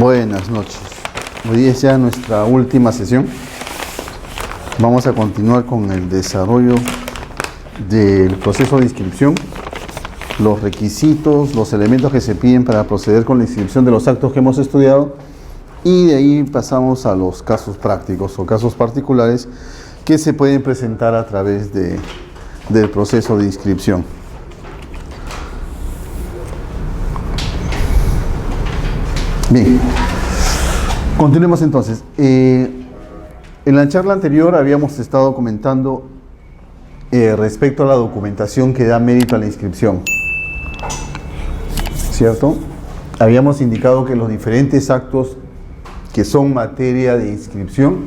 Buenas noches. Hoy es ya nuestra última sesión. Vamos a continuar con el desarrollo del proceso de inscripción, los requisitos, los elementos que se piden para proceder con la inscripción de los actos que hemos estudiado, y de ahí pasamos a los casos prácticos o casos particulares que se pueden presentar a través del proceso de inscripción. Bien, continuemos entonces. En la charla anterior habíamos estado comentando respecto a la documentación que da mérito a la inscripción, ¿cierto? Habíamos indicado que los diferentes actos que son materia de inscripción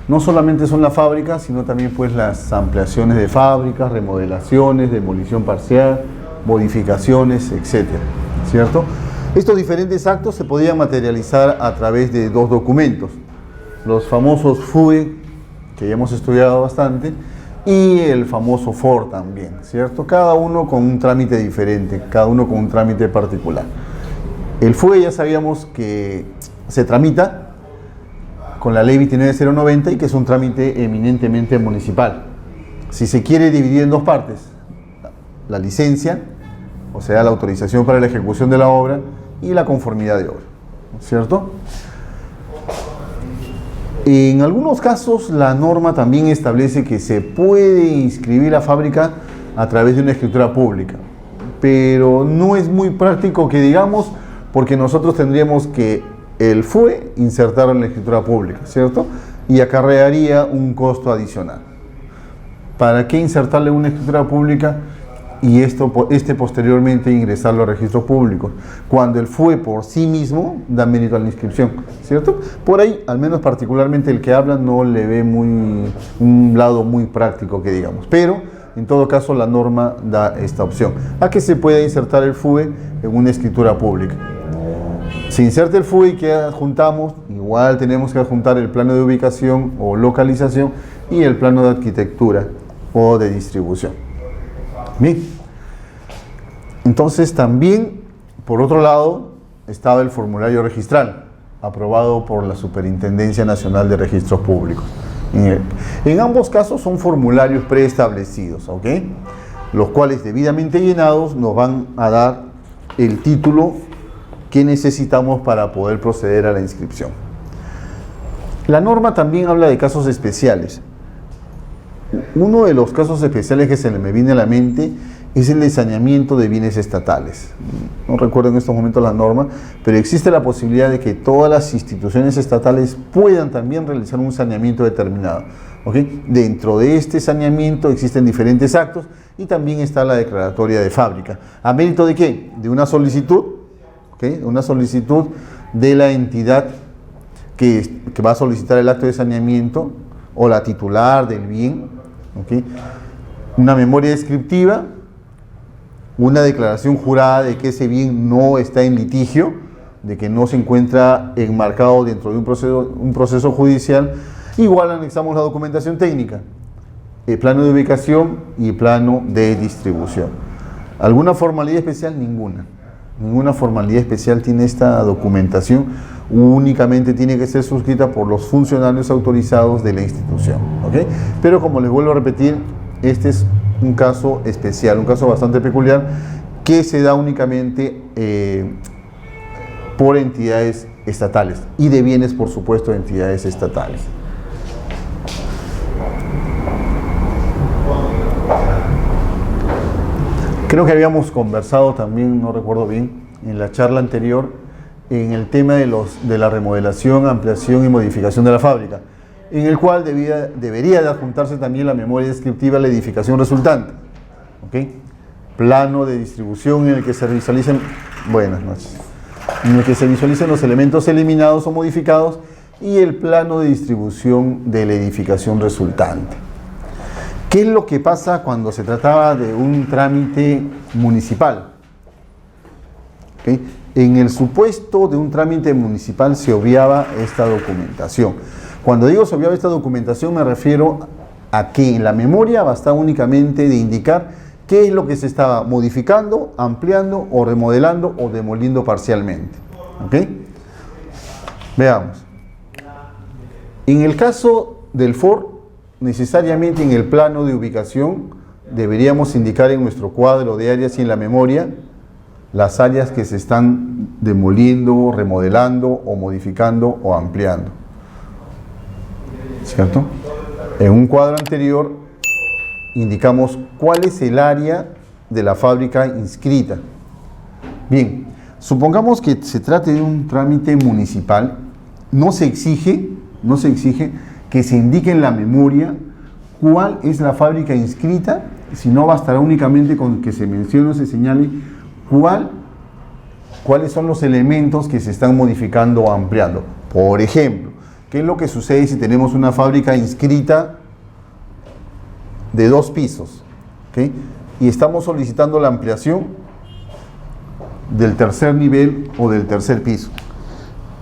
no solamente son la fábrica, sino también pues las ampliaciones de fábricas, remodelaciones, demolición parcial, modificaciones, etcétera, ¿cierto? Estos diferentes actos se podían materializar a través de dos documentos, los famosos FUE, que ya hemos estudiado bastante, y el famoso FOR también, ¿cierto? Cada uno con un trámite diferente, cada uno con un trámite particular. El FUE ya sabíamos que se tramita con la ley 29090 y que es un trámite eminentemente municipal. Si se quiere dividir en dos partes, la licencia, o sea, la autorización para la ejecución de la obra, y la conformidad de obra, ¿cierto? En algunos casos la norma también establece que se puede inscribir la fábrica a través de una escritura pública, pero no es muy práctico que digamos, porque nosotros tendríamos que el FUE insertarlo en la escritura pública, ¿cierto? Y acarrearía un costo adicional. ¿Para qué insertarle una escritura pública y posteriormente ingresarlo a registros públicos, cuando el FUE por sí mismo da mérito a la inscripción, ¿cierto? Por ahí, al menos particularmente el que habla, no le ve un lado muy práctico que digamos, pero en todo caso la norma da esta opción, a que se pueda insertar el FUE en una escritura pública. Se inserta el FUE y que adjuntamos, igual tenemos que adjuntar el plano de ubicación o localización y el plano de arquitectura o de distribución. Bien, entonces también, por otro lado, estaba el formulario registral, aprobado por la Superintendencia Nacional de Registros Públicos. En ambos casos son formularios preestablecidos, ¿ok? Los cuales, debidamente llenados, nos van a dar el título que necesitamos para poder proceder a la inscripción. La norma también habla de casos especiales. Uno de los casos especiales que se me viene a la mente es el de saneamiento de bienes estatales. No recuerdo en estos momentos la norma, pero existe la posibilidad de que todas las instituciones estatales puedan también realizar un saneamiento determinado, ¿okay? Dentro de este saneamiento existen diferentes actos y también está la declaratoria de fábrica. ¿A mérito de qué? De una solicitud, ¿okay? Una solicitud de la entidad que va a solicitar el acto de saneamiento o la titular del bien, ¿okay? Una memoria descriptiva, una declaración jurada de que ese bien no está en litigio, de que no se encuentra enmarcado dentro de un proceso judicial. Igual anexamos la documentación técnica, el plano de ubicación y plano de distribución. ¿Alguna formalidad especial? Ninguna formalidad especial tiene esta documentación, únicamente tiene que ser suscrita por los funcionarios autorizados de la institución, ¿okay? Pero como les vuelvo a repetir, este es un caso especial, un caso bastante peculiar, que se da únicamente por entidades estatales y de bienes, por supuesto, de entidades estatales. Creo que habíamos conversado también, no recuerdo bien, en la charla anterior, en el tema de la remodelación, ampliación y modificación de la fábrica, en el cual debería de adjuntarse también la memoria descriptiva de la edificación resultante, ¿okay? Plano de distribución en el que se visualicen, buenas noches, en el que se visualicen los elementos eliminados o modificados y el plano de distribución de la edificación resultante. ¿Qué es lo que pasa cuando se trataba de un trámite municipal? ¿Okay? En el supuesto de un trámite municipal se obviaba esta documentación. Cuando digo se obviaba esta documentación me refiero a que en la memoria bastaba únicamente de indicar qué es lo que se estaba modificando, ampliando o remodelando o demoliendo parcialmente. ¿Okay? Veamos. En el caso del FOR, necesariamente en el plano de ubicación deberíamos indicar en nuestro cuadro de áreas y en la memoria las áreas que se están demoliendo, remodelando o modificando o ampliando. ¿Cierto? En un cuadro anterior indicamos cuál es el área de la fábrica inscrita. Bien, supongamos que se trate de un trámite municipal, no se exige que se indique en la memoria cuál es la fábrica inscrita, sino bastará únicamente con que se mencione o se señale cuáles son los elementos que se están modificando o ampliando. Por ejemplo, ¿qué es lo que sucede si tenemos una fábrica inscrita de 2 pisos? ¿Okay? Y estamos solicitando la ampliación del tercer nivel o del tercer piso.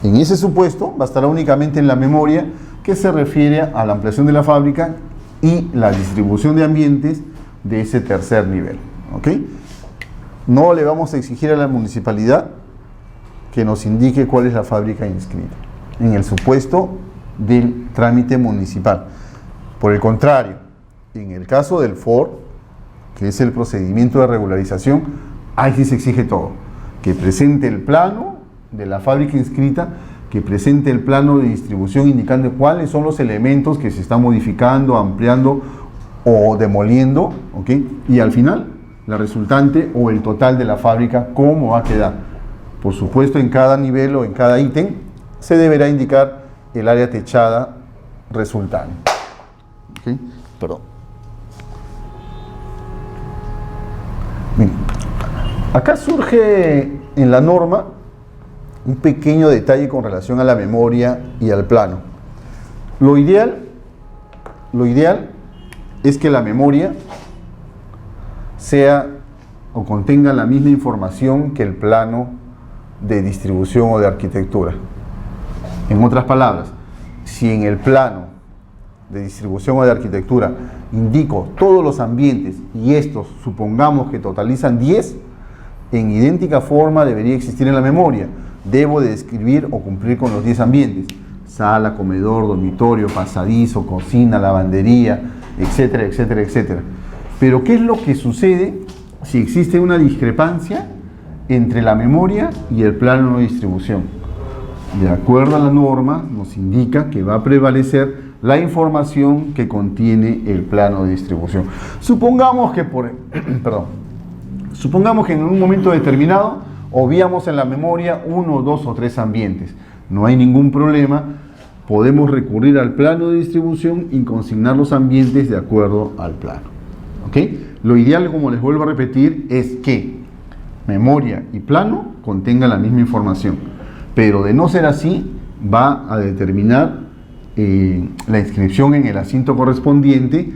En ese supuesto, bastará únicamente en la memoria que se refiere a la ampliación de la fábrica y la distribución de ambientes de ese tercer nivel. ¿Ok? No le vamos a exigir a la municipalidad que nos indique cuál es la fábrica inscrita en el supuesto del trámite municipal. Por el contrario, en el caso del FOR, que es el procedimiento de regularización, ahí sí se exige todo. Que presente el plano de la fábrica inscrita, que presente el plano de distribución indicando cuáles son los elementos que se están modificando, ampliando o demoliendo, ¿ok? Y al final, la resultante o el total de la fábrica, cómo va a quedar. Por supuesto, en cada nivel o en cada ítem se deberá indicar el área techada resultante. ¿Ok? Perdón. Bien. Acá surge en la norma un pequeño detalle con relación a la memoria y al plano. Lo ideal es que la memoria sea o contenga la misma información que el plano de distribución o de arquitectura. En otras palabras, si en el plano de distribución o de arquitectura indico todos los ambientes y estos supongamos que totalizan 10, en idéntica forma debería existir en la memoria. Debo de describir o cumplir con los 10 ambientes: sala, comedor, dormitorio, pasadizo, cocina, lavandería, etcétera, etcétera, etcétera. Pero ¿qué es lo que sucede si existe una discrepancia entre la memoria y el plano de distribución? De acuerdo a la norma, nos indica que va a prevalecer la información que contiene el plano de distribución. Supongamos que en un momento determinado obviamos en la memoria 1, 2 o 3 ambientes. No hay ningún problema, podemos recurrir al plano de distribución y consignar los ambientes de acuerdo al plano. ¿Ok? Lo ideal, como les vuelvo a repetir, es que memoria y plano contengan la misma información, pero de no ser así, va a determinar la inscripción en el asiento correspondiente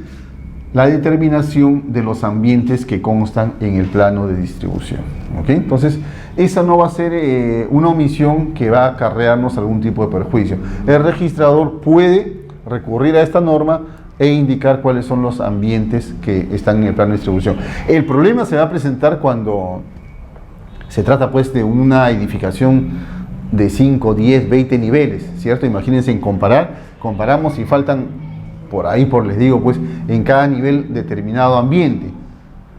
la determinación de los ambientes que constan en el plano de distribución. ¿Ok? Entonces, esa no va a ser una omisión que va a acarrearnos algún tipo de perjuicio. El registrador puede recurrir a esta norma e indicar cuáles son los ambientes que están en el plano de distribución. El problema se va a presentar cuando se trata pues de una edificación de 5, 10, 20 niveles, ¿cierto? Imagínense comparamos y faltan por ahí, les digo, pues en cada nivel determinado ambiente.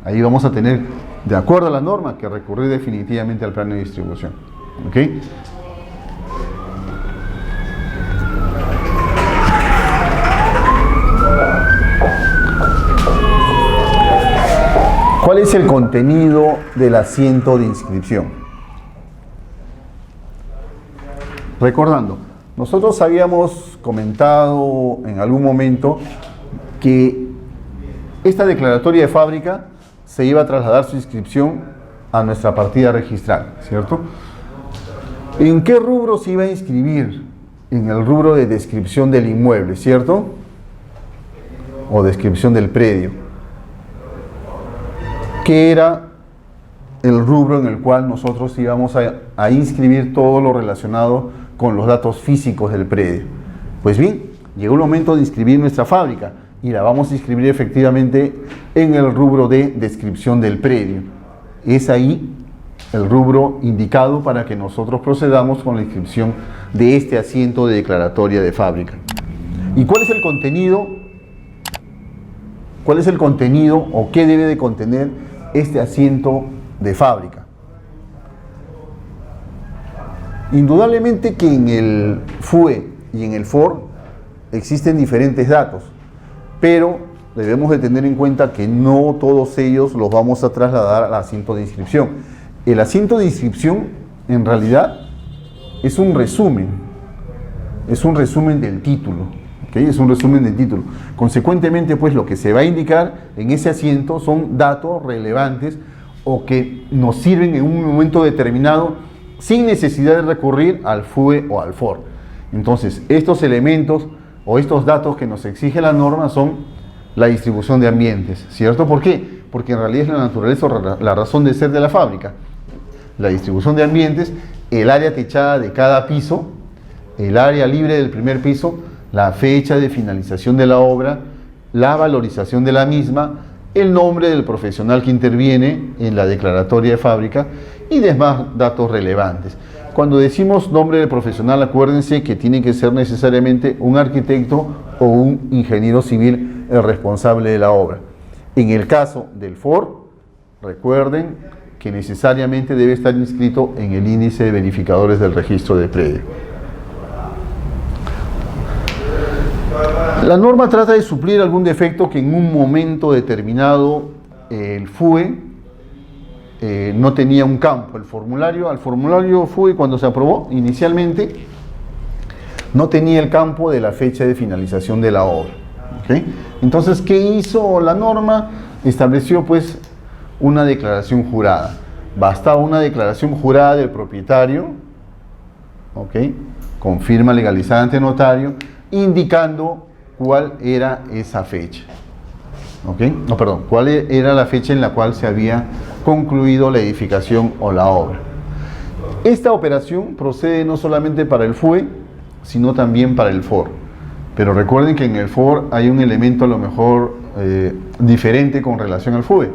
Ahí vamos a tener, de acuerdo a la norma, que recurrir definitivamente al plano de distribución. ¿Ok? ¿Cuál es el contenido del asiento de inscripción? Recordando, nosotros habíamos comentado en algún momento que esta declaratoria de fábrica se iba a trasladar su inscripción a nuestra partida registral, ¿cierto? ¿En qué rubro se iba a inscribir? En el rubro de descripción del inmueble, ¿cierto? O descripción del predio, que era el rubro en el cual nosotros íbamos a inscribir todo lo relacionado con los datos físicos del predio. Pues bien, llegó el momento de inscribir nuestra fábrica y la vamos a inscribir efectivamente en el rubro de descripción del predio. Es ahí el rubro indicado para que nosotros procedamos con la inscripción de este asiento de declaratoria de fábrica. ¿Y cuál es el contenido? ¿Cuál es el contenido o qué debe de contener este asiento de fábrica? Indudablemente que en el FUE y en el FOR existen diferentes datos, pero debemos de tener en cuenta que no todos ellos los vamos a trasladar al asiento de inscripción. El asiento de inscripción en realidad es un resumen del título, ¿okay? Es un resumen del título. Consecuentemente, pues lo que se va a indicar en ese asiento son datos relevantes o que nos sirven en un momento determinado sin necesidad de recurrir al FUE o al FOR. Entonces, estos elementos o estos datos que nos exige la norma son la distribución de ambientes, ¿cierto? ¿Por qué? Porque en realidad es la naturaleza o la razón de ser de la fábrica. La distribución de ambientes, el área techada de cada piso, el área libre del primer piso, la fecha de finalización de la obra, la valorización de la misma, el nombre del profesional que interviene en la declaratoria de fábrica y demás datos relevantes. Cuando decimos nombre del profesional, acuérdense que tiene que ser necesariamente un arquitecto o un ingeniero civil el responsable de la obra. En el caso del FOR, recuerden que necesariamente debe estar inscrito en el índice de verificadores del registro de predio. La norma trata de suplir algún defecto que en un momento determinado el FUE no tenía un campo. Al formulario FUE, cuando se aprobó inicialmente, no tenía el campo de la fecha de finalización de la obra. ¿Okay? Entonces, ¿qué hizo la norma? Estableció pues una declaración jurada. Bastaba una declaración jurada del propietario, ¿okay?, con firma legalizada ante notario, indicando cuál era esa fecha. ¿Okay? No, perdón, cuál era la fecha en la cual se había concluido la edificación o la obra. Esta operación procede no solamente para el FUE, sino también para el FOR. Pero recuerden que en el FOR hay un elemento a lo mejor diferente con relación al FUE,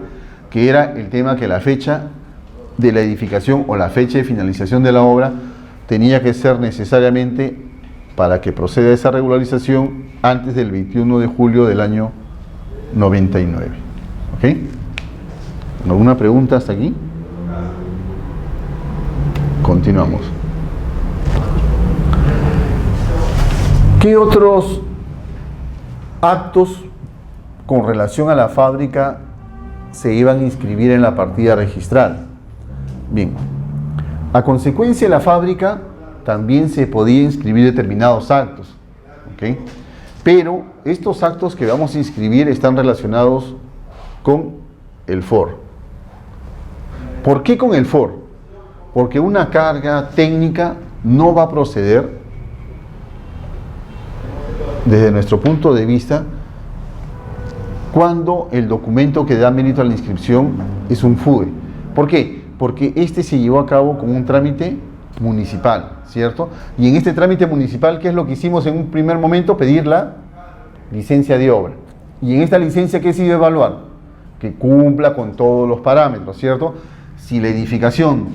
que era el tema que la fecha de la edificación o la fecha de finalización de la obra tenía que ser necesariamente, para que proceda esa regularización, antes del 21 de julio del año 99. ¿Ok? ¿Alguna pregunta hasta aquí? Continuamos. ¿Qué otros actos con relación a la fábrica se iban a inscribir en la partida registral? Bien, a consecuencia de la fábrica también se podía inscribir determinados actos, ¿ok? Pero estos actos que vamos a inscribir están relacionados con el FOR. ¿Por qué con el FOR? Porque una carga técnica no va a proceder, desde nuestro punto de vista, cuando el documento que da mérito a la inscripción es un FUE. ¿Por qué? Porque este se llevó a cabo con un trámite municipal, ¿cierto? Y en este trámite municipal, ¿qué es lo que hicimos en un primer momento? Pedir la licencia de obra. Y en esta licencia, ¿qué se iba a evaluar? Que cumpla con todos los parámetros, ¿cierto? Si la edificación,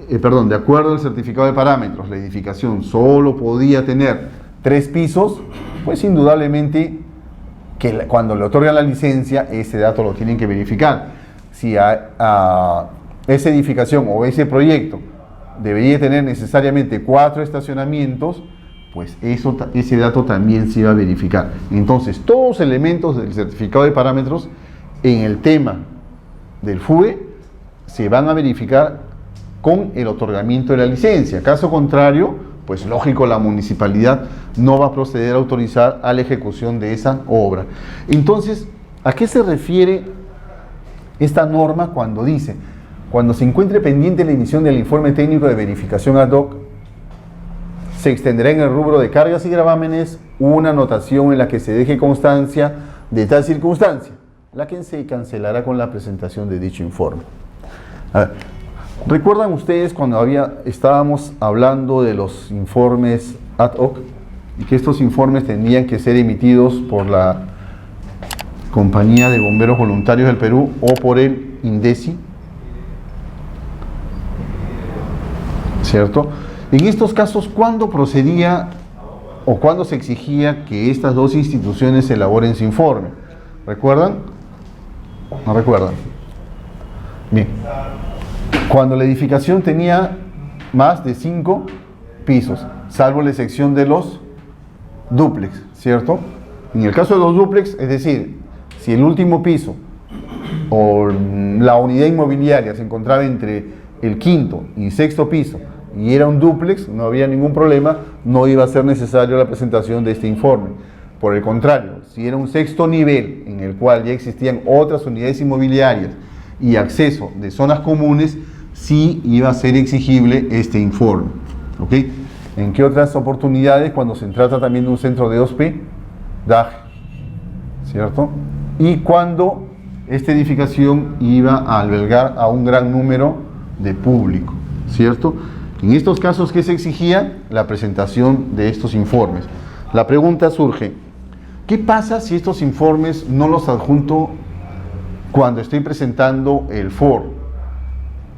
de acuerdo al certificado de parámetros, la edificación solo podía tener 3 pisos, pues indudablemente que cuando le otorgan la licencia, ese dato lo tienen que verificar. Si a esa edificación o ese proyecto debería tener necesariamente 4 estacionamientos, pues ese dato también se iba a verificar. Entonces, todos los elementos del certificado de parámetros en el tema del FUE se van a verificar con el otorgamiento de la licencia. Caso contrario, pues lógico, la municipalidad no va a proceder a autorizar a la ejecución de esa obra. Entonces, ¿a qué se refiere esta norma cuando dice: cuando se encuentre pendiente la emisión del informe técnico de verificación ad hoc, se extenderá en el rubro de cargas y gravámenes una anotación en la que se deje constancia de tal circunstancia, la que se cancelará con la presentación de dicho informe? A ver, ¿recuerdan ustedes cuando estábamos hablando de los informes ad hoc y que estos informes tenían que ser emitidos por la Compañía de Bomberos Voluntarios del Perú o por el INDECI? ¿cierto? En estos casos, ¿cuándo procedía o cuándo se exigía que estas dos instituciones elaboren su informe? ¿Recuerdan? ¿No recuerdan? Bien. Cuando la edificación tenía más de 5 pisos, salvo la excepción de los dúplex, ¿cierto? En el caso de los dúplex, es decir, si el último piso o la unidad inmobiliaria se encontraba entre el quinto y sexto piso y era un dúplex, no había ningún problema, no iba a ser necesario la presentación de este informe. Por el contrario, si era un sexto nivel en el cual ya existían otras unidades inmobiliarias y acceso de zonas comunes, sí iba a ser exigible este informe. ¿Ok? ¿En qué otras oportunidades? Cuando se trata también de un centro de hospedaje, ¿cierto? Y cuando esta edificación iba a albergar a un gran número de público, ¿cierto? En estos casos, ¿qué se exigía? La presentación de estos informes. La pregunta surge, ¿qué pasa si estos informes no los adjunto cuando estoy presentando el FOR?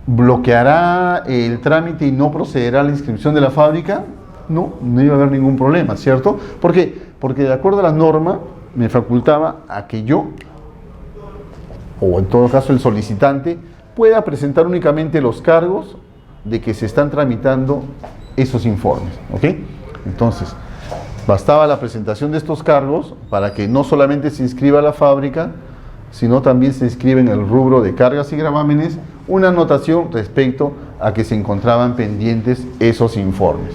¿Bloqueará el trámite y no procederá a la inscripción de la fábrica? No, no iba a haber ningún problema, ¿cierto? ¿Por qué? Porque de acuerdo a la norma me facultaba a que yo, o en todo caso el solicitante, pueda presentar únicamente los cargos de que se están tramitando esos informes, ¿ok? Entonces, bastaba la presentación de estos cargos para que no solamente se inscriba la fábrica, sino también se inscribe en el rubro de cargas y gravámenes una anotación respecto a que se encontraban pendientes esos informes.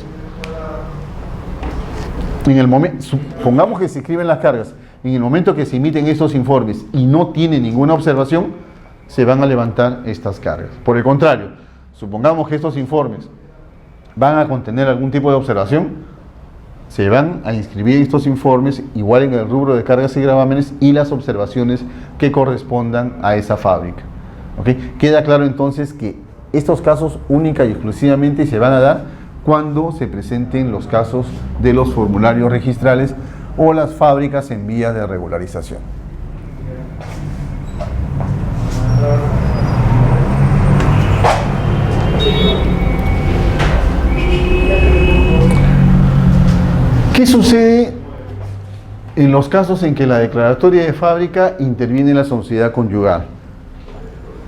En el momento, supongamos que se escriben las cargas, en el momento que se emiten esos informes y no tiene ninguna observación, se van a levantar estas cargas. Por el contrario, supongamos que estos informes van a contener algún tipo de observación, se van a inscribir estos informes igual en el rubro de cargas y gravámenes y las observaciones que correspondan a esa fábrica. ¿Okay? Queda claro entonces que estos casos única y exclusivamente se van a dar cuando se presenten los casos de los formularios registrales o las fábricas en vías de regularización. ¿Qué sucede en los casos en que la declaratoria de fábrica interviene en la sociedad conyugal?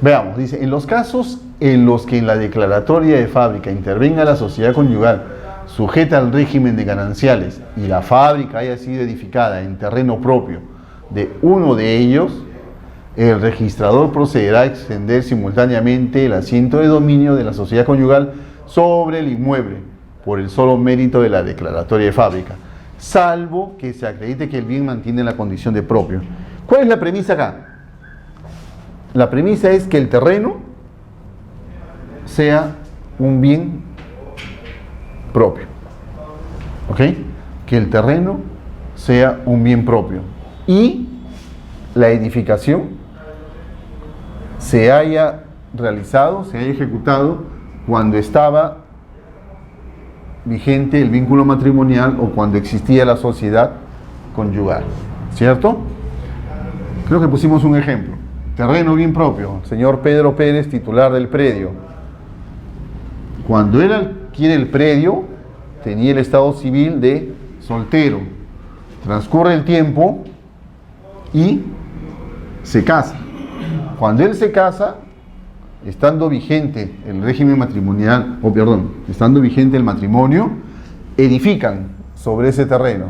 Veamos, dice, en los casos en los que en la declaratoria de fábrica intervenga la sociedad conyugal sujeta al régimen de gananciales y la fábrica haya sido edificada en terreno propio de uno de ellos, el registrador procederá a extender simultáneamente el asiento de dominio de la sociedad conyugal sobre el inmueble por el solo mérito de la declaratoria de fábrica, salvo que se acredite que el bien mantiene la condición de propio. ¿Cuál es la premisa acá? La premisa es que el terreno sea un bien propio. ¿Ok? Que el terreno sea un bien propio. Y la edificación se haya realizado, se haya ejecutado cuando estaba vigente el vínculo matrimonial o cuando existía la sociedad conyugal, ¿cierto? Creo que pusimos un ejemplo. Terreno bien propio, señor Pedro Pérez, titular del predio. Cuando él adquiere el predio, tenía el estado civil de soltero. Transcurre el tiempo y se casa. Cuando él se casa, estando vigente el régimen matrimonial, estando vigente el matrimonio, edifican sobre ese terreno.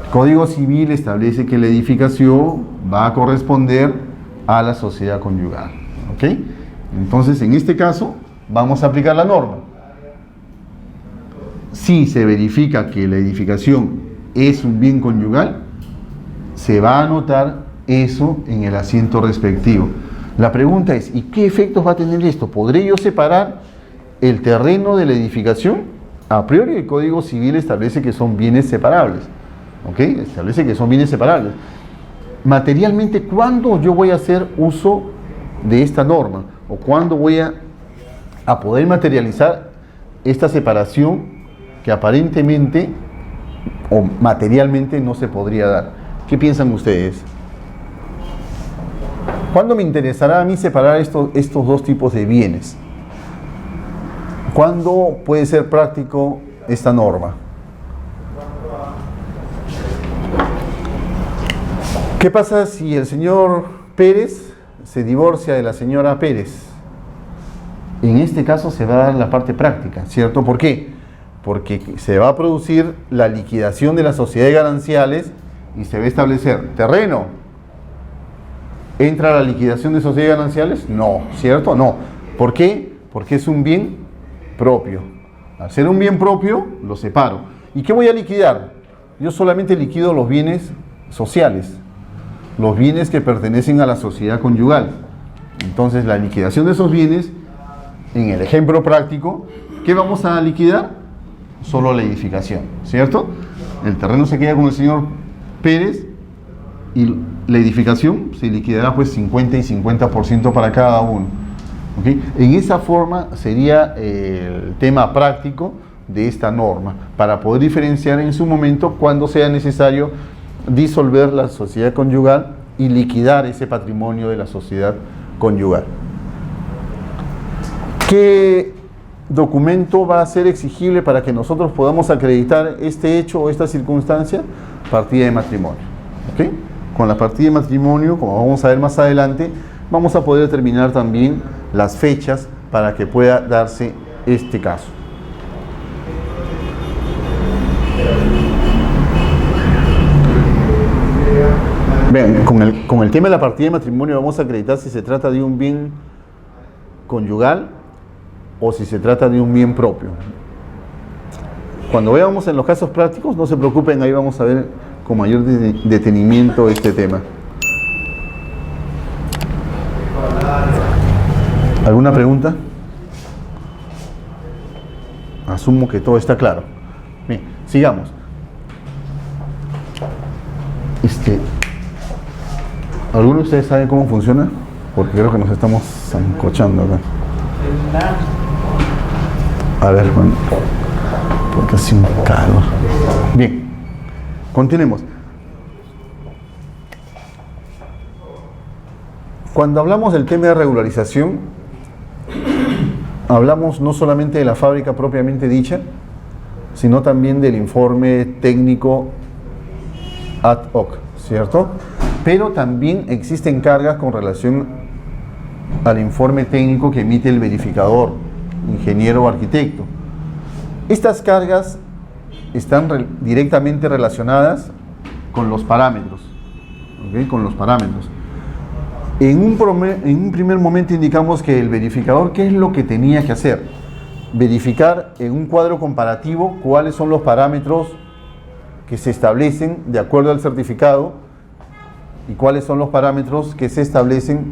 El Código Civil establece que la edificación va a corresponder a la sociedad conyugal. ¿Ok? Entonces, en este caso, vamos a aplicar la norma. Si se verifica que la edificación es un bien conyugal, se va a anotar eso en el asiento respectivo. La pregunta es, ¿y qué efectos va a tener esto? ¿Podré yo separar el terreno de la edificación? A priori el Código Civil establece que son bienes separables. ¿Ok? Establece que son bienes separables. Materialmente, ¿cuándo yo voy a hacer uso de esta norma? ¿O cuándo voy a poder materializar esta separación que aparentemente o materialmente no se podría dar? ¿Qué piensan ustedes? ¿Cuándo me interesará a mí separar estos dos tipos de bienes? ¿Cuándo puede ser práctico esta norma? ¿Qué pasa si el señor Pérez se divorcia de la señora Pérez? En este caso se va a dar la parte práctica, ¿cierto? ¿Por qué? Porque se va a producir la liquidación de las sociedades gananciales y se va a establecer terreno. ¿Entra la liquidación de sociedades gananciales? No, ¿cierto? No. ¿Por qué? Porque es un bien propio. Al ser un bien propio, lo separo. ¿Y qué voy a liquidar? Yo solamente liquido los bienes sociales, los bienes que pertenecen a la sociedad conyugal. Entonces, la liquidación de esos bienes, en el ejemplo práctico, ¿qué vamos a liquidar? Solo la edificación, ¿cierto? El terreno se queda con el señor Pérez y la edificación se liquidará pues 50 y 50% para cada uno. ¿Okay? En esa forma sería el tema práctico de esta norma, para poder diferenciar en su momento cuando sea necesario disolver la sociedad conyugal y liquidar ese patrimonio de la sociedad conyugal. ¿Qué documento va a ser exigible para que nosotros podamos acreditar este hecho o esta circunstancia? Partida de matrimonio. ¿Okay? Con la partida de matrimonio, como vamos a ver más adelante, vamos a poder determinar también las fechas para que pueda darse este caso. Bien, con el tema de la partida de matrimonio vamos a acreditar si se trata de un bien conyugal o si se trata de un bien propio. Cuando veamos en los casos prácticos, no se preocupen, ahí vamos a ver con mayor detenimiento este tema. ¿Alguna pregunta? Asumo que todo está claro. Bien, sigamos. ¿Alguno de ustedes sabe cómo funciona? Porque creo que nos estamos zancochando acá. A ver, Juan, porque hace un calor. Bien, continuemos. Cuando hablamos del tema de regularización, hablamos no solamente de la fábrica propiamente dicha, sino también del informe técnico ad hoc, ¿cierto? Pero también existen cargas con relación al informe técnico que emite el verificador, ingeniero o arquitecto. Estas cargas están directamente relacionadas con los parámetros, ¿okay? Con los parámetros. En un primer momento indicamos que el verificador, ¿qué es lo que tenía que hacer? Verificar en un cuadro comparativo cuáles son los parámetros que se establecen de acuerdo al certificado y cuáles son los parámetros que se establecen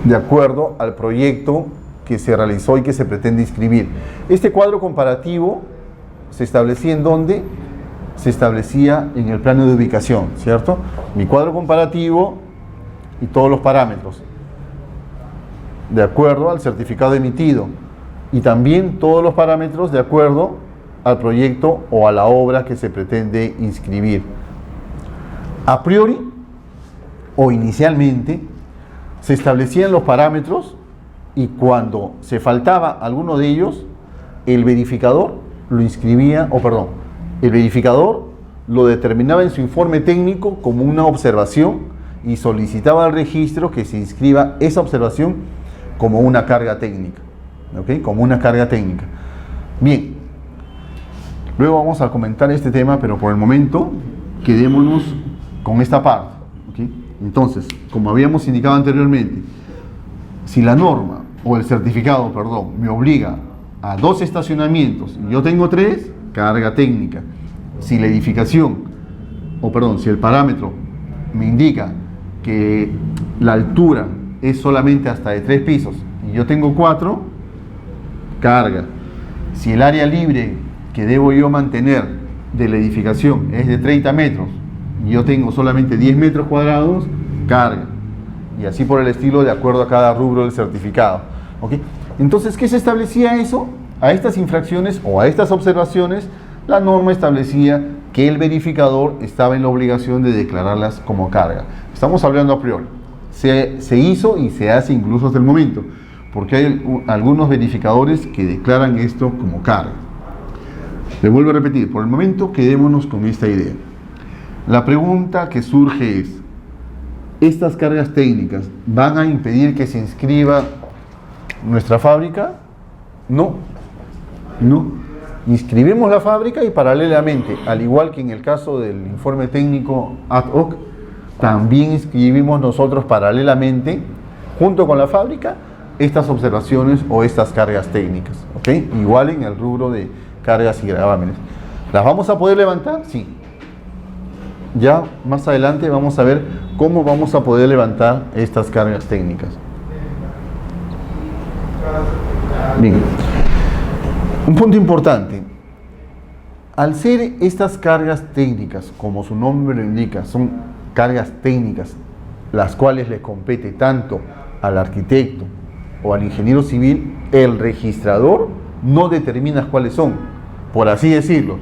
de acuerdo al proyecto que se realizó y que se pretende inscribir. Este cuadro comparativo se establecía en dónde? Se establecía en el plano de ubicación, ¿cierto? Mi cuadro comparativo y todos los parámetros de acuerdo al certificado emitido y también todos los parámetros de acuerdo al proyecto o a la obra que se pretende inscribir. A priori o inicialmente se establecían los parámetros y cuando se faltaba alguno de ellos, el verificador lo inscribía, el verificador lo determinaba en su informe técnico como una observación y solicitaba al registro que se inscriba esa observación como una carga técnica, ¿ok? Como una carga técnica. Bien, luego vamos a comentar este tema, pero por el momento quedémonos con esta parte, ¿ok? Entonces, como habíamos indicado anteriormente, si la norma o el certificado, me obliga a 2 estacionamientos y yo tengo 3, carga técnica. Si la edificación, si el parámetro me indica que la altura es solamente hasta de 3 pisos y yo tengo 4, carga. Si el área libre que debo yo mantener de la edificación es de 30 metros y yo tengo solamente 10 metros cuadrados, carga. Y así por el estilo, de acuerdo a cada rubro del certificado. ¿Okay? Entonces, ¿qué se establecía eso? A estas infracciones o a estas observaciones, la norma establecía que el verificador estaba en la obligación de declararlas como carga. Estamos hablando a priori. Se hizo y se hace incluso hasta el momento. porque hay algunos verificadores que declaran esto como carga. Le vuelvo a repetir, por el momento quedémonos con esta idea. La pregunta que surge es, ¿estas cargas técnicas van a impedir que se inscriba nuestra fábrica? No, no. Inscribimos la fábrica y paralelamente, al igual que en el caso del informe técnico ad hoc, también inscribimos nosotros paralelamente, junto con la fábrica, estas observaciones o estas cargas técnicas, ¿ok? Igual en el rubro de cargas y gravámenes. ¿Las vamos a poder levantar? Sí. Ya más adelante vamos a ver cómo vamos a poder levantar estas cargas técnicas. Bien. Un punto importante. Al ser estas cargas técnicas, como su nombre lo indica, son cargas técnicas, las cuales le compete tanto al arquitecto o al ingeniero civil, el registrador no determina cuáles son, por así decirlo.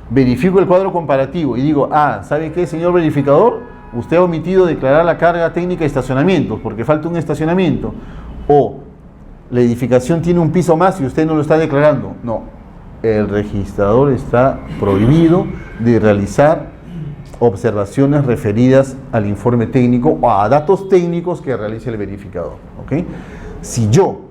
Verifico el cuadro comparativo y digo, ¿sabe qué, señor verificador? Usted ha omitido declarar la carga técnica de estacionamientos porque falta un estacionamiento. O la edificación tiene un piso más y usted no lo está declarando. No, el registrador está prohibido de realizar observaciones referidas al informe técnico o a datos técnicos que realice el verificador. ¿Okay? Si yo,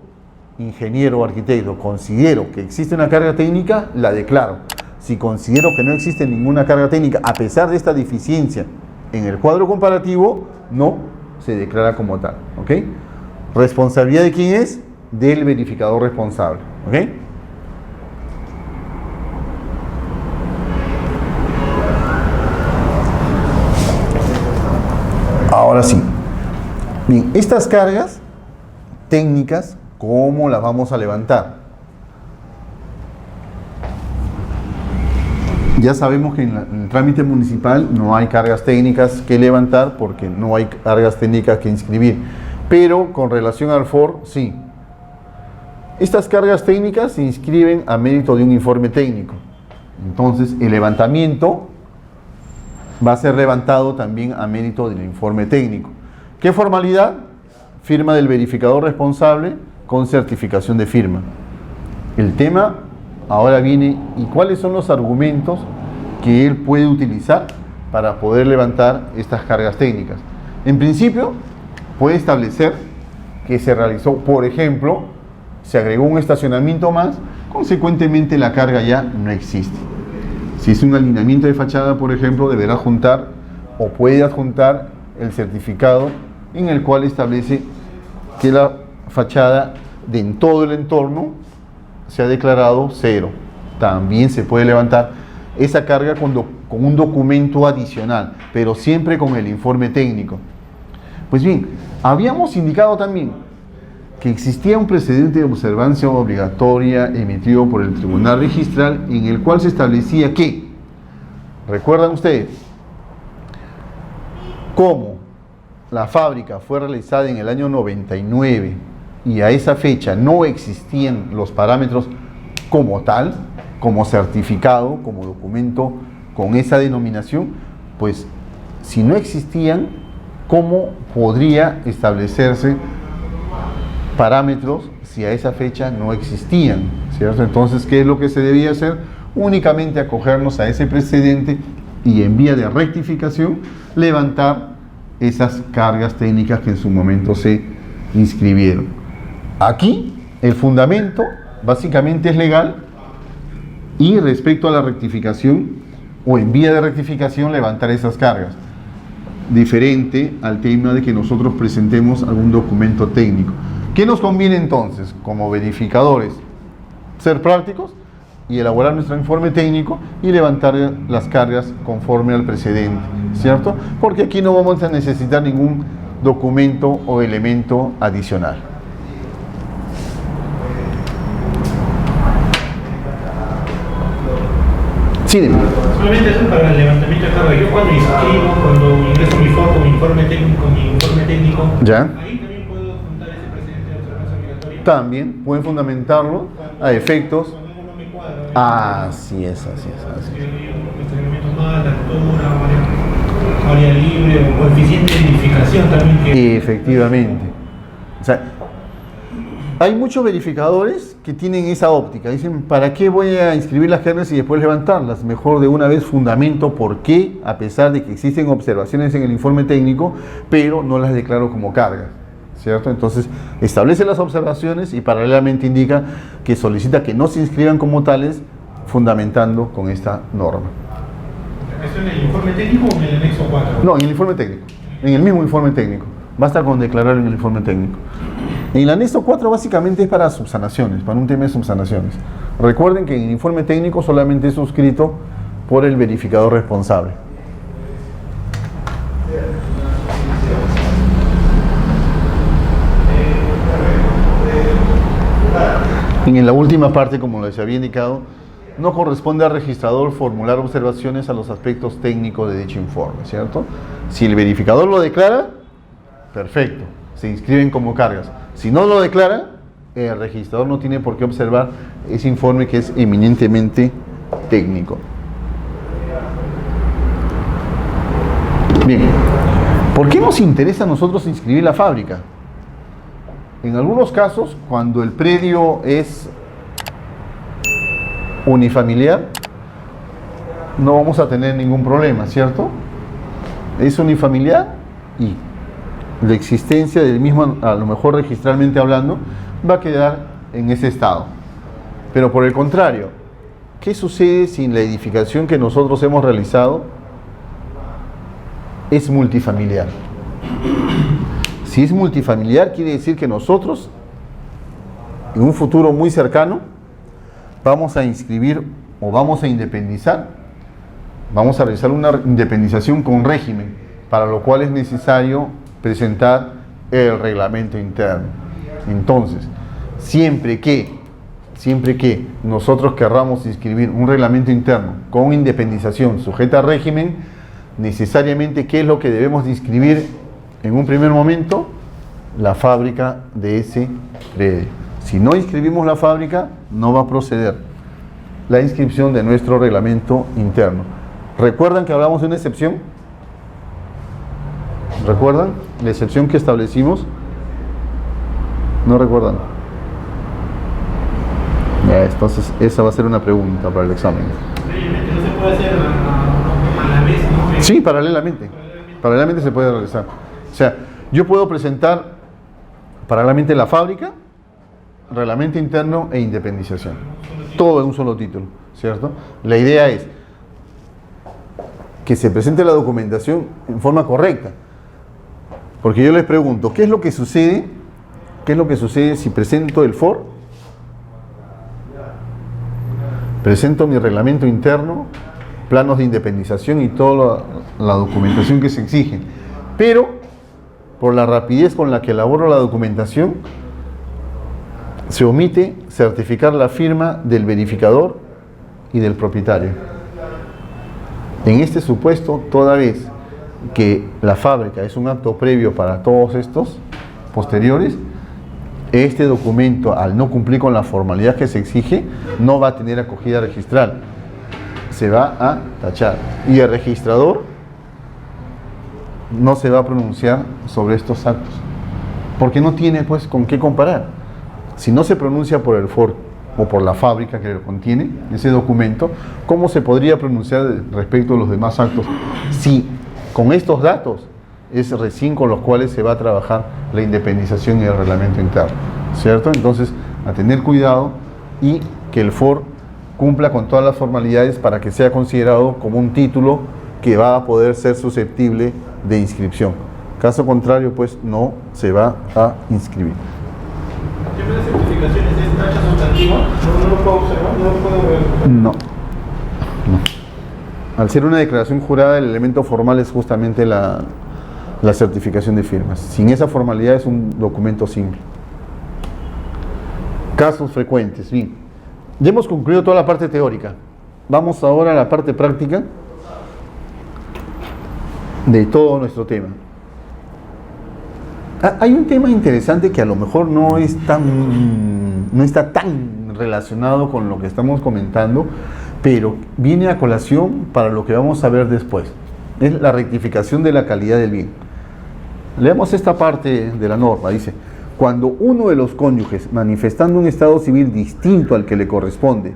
ingeniero o arquitecto, considero que existe una carga técnica, la declaro. Si considero que no existe ninguna carga técnica, a pesar de esta deficiencia en el cuadro comparativo, no se declara como tal. ¿Okay? ¿Responsabilidad de quién es? Del verificador responsable. ¿Ok? Ahora sí. Bien, estas cargas técnicas, ¿cómo las vamos a levantar? Ya sabemos que en el trámite municipal no hay cargas técnicas que levantar porque no hay cargas técnicas que inscribir. Pero con relación al FOR, sí. Estas cargas técnicas se inscriben a mérito de un informe técnico. Entonces, el levantamiento va a ser levantado también a mérito del informe técnico. ¿Qué formalidad? Firma del verificador responsable con certificación de firma. El tema ahora viene, ¿y cuáles son los argumentos que él puede utilizar para poder levantar estas cargas técnicas? En principio, puede establecer que se realizó, por ejemplo, se agregó un estacionamiento más, consecuentemente la carga ya no existe. Si es un alineamiento de fachada, por ejemplo, deberá juntar o puede adjuntar el certificado en el cual establece que la fachada en todo el entorno se ha declarado cero. También se puede levantar esa carga con un documento adicional, pero siempre con el informe técnico. Pues bien, habíamos indicado también que existía un precedente de observancia obligatoria emitido por el Tribunal Registral en el cual se establecía que, ¿recuerdan ustedes? Como la fábrica fue realizada en el año 99 y a esa fecha no existían los parámetros como tal, como certificado, como documento con esa denominación, pues si no existían, ¿cómo podría establecerse parámetros si a esa fecha no existían? ¿Cierto? Entonces, ¿qué es lo que se debía hacer? Únicamente acogernos a ese precedente y en vía de rectificación levantar esas cargas técnicas que en su momento se inscribieron. Aquí el fundamento básicamente es legal y respecto a la rectificación o en vía de rectificación levantar esas cargas, diferente al tema de que nosotros presentemos algún documento técnico. ¿Qué nos conviene entonces como verificadores? Ser prácticos y elaborar nuestro informe técnico y levantar las cargas conforme al precedente, ¿cierto? Porque aquí no vamos a necesitar ningún documento o elemento adicional. Sí, dime. Solamente eso para el levantamiento de carga. Yo cuando inscribo, cuando ingreso mi informe técnico, ¿ya? Ahí también puedo juntar ese precedente de observancia obligatoria. También pueden fundamentarlo a efectos. Cuando uno me cuadra. Así es. Más, la altura, área libre o coeficiente de edificación también. Efectivamente. O sea, Hay muchos verificadores que tienen esa óptica. Dicen, ¿para qué voy a inscribir las cargas y después levantarlas? Mejor de una vez fundamento por qué, a pesar de que existen observaciones en el informe técnico, pero no las declaro como cargas, ¿cierto? Entonces, establece las observaciones y paralelamente indica que solicita que no se inscriban como tales, fundamentando con esta norma. ¿Eso en el informe técnico o en el anexo 4? No, en el informe técnico. En el mismo informe técnico. Basta con declarar en el informe técnico. En el anexo 4 básicamente es para subsanaciones, para un tema de subsanaciones. Recuerden que en el informe técnico solamente es suscrito por el verificador responsable. En la última parte, como les había indicado, no corresponde al registrador formular observaciones a los aspectos técnicos de dicho informe, ¿cierto? Si el verificador lo declara, perfecto, se inscriben como cargas. Si no lo declara, el registrador no tiene por qué observar ese informe que es eminentemente técnico. Bien, ¿por qué nos interesa a nosotros inscribir la fábrica? En algunos casos, cuando el predio es unifamiliar, no vamos a tener ningún problema, ¿cierto? Es unifamiliar y la existencia del mismo, a lo mejor registralmente hablando, va a quedar en ese estado. Pero por el contrario, ¿qué sucede si la edificación que nosotros hemos realizado es multifamiliar? Si es multifamiliar, quiere decir que nosotros, en un futuro muy cercano, vamos a inscribir o vamos a independizar, vamos a realizar una independización con régimen, para lo cual es necesario presentar el reglamento interno. Entonces, siempre que nosotros querramos inscribir un reglamento interno con independización sujeta a régimen, necesariamente, ¿qué es lo que debemos de inscribir en un primer momento? La fábrica de ese predio. Si no inscribimos la fábrica, no va a proceder la inscripción de nuestro reglamento interno. ¿Recuerdan que hablamos de una excepción? ¿Recuerdan la excepción que establecimos? ¿No recuerdan? Entonces, esa va a ser una pregunta para el examen. ¿No se puede hacer a la vez, no? Sí, paralelamente. Paralelamente se puede realizar. O sea, yo puedo presentar paralelamente la fábrica, reglamento interno e independización. Todo en un solo título, ¿cierto? La idea es que se presente la documentación en forma correcta. Porque yo les pregunto, ¿qué es lo que sucede? ¿Qué es lo que sucede si presento el FOR? Presento mi reglamento interno, planos de independización y toda la documentación que se exige. Pero, por la rapidez con la que elaboro la documentación, se omite certificar la firma del verificador y del propietario. En este supuesto, toda vez que la fábrica es un acto previo para todos estos posteriores, este documento, al no cumplir con la formalidad que se exige, no va a tener acogida registral, se va a tachar y el registrador no se va a pronunciar sobre estos actos porque no tiene pues con qué comparar. Si no se pronuncia por el FOR o por la fábrica que lo contiene, ese documento, ¿cómo se podría pronunciar respecto a los demás actos? Si con estos datos es recién con los cuales se va a trabajar la independización y el reglamento interno, ¿cierto? Entonces, a tener cuidado y que el FOR cumpla con todas las formalidades para que sea considerado como un título que va a poder ser susceptible de inscripción. Caso contrario, pues no se va a inscribir. ¿El tema de certificaciones es tacha sustantiva? ¿No lo puedo observar? ¿No lo puedo ver? No. Al ser una declaración jurada, el elemento formal es justamente la certificación de firmas. Sin esa formalidad es un documento simple. Casos frecuentes. Bien. Ya hemos concluido toda la parte teórica. Vamos ahora a la parte práctica de todo nuestro tema. Hay un tema interesante que a lo mejor no está tan relacionado con lo que estamos comentando, pero viene a colación para lo que vamos a ver después. Es la rectificación de la calidad del bien. Leamos esta parte de la norma. Dice: Cuando uno de los cónyuges, manifestando un estado civil distinto al que le corresponde,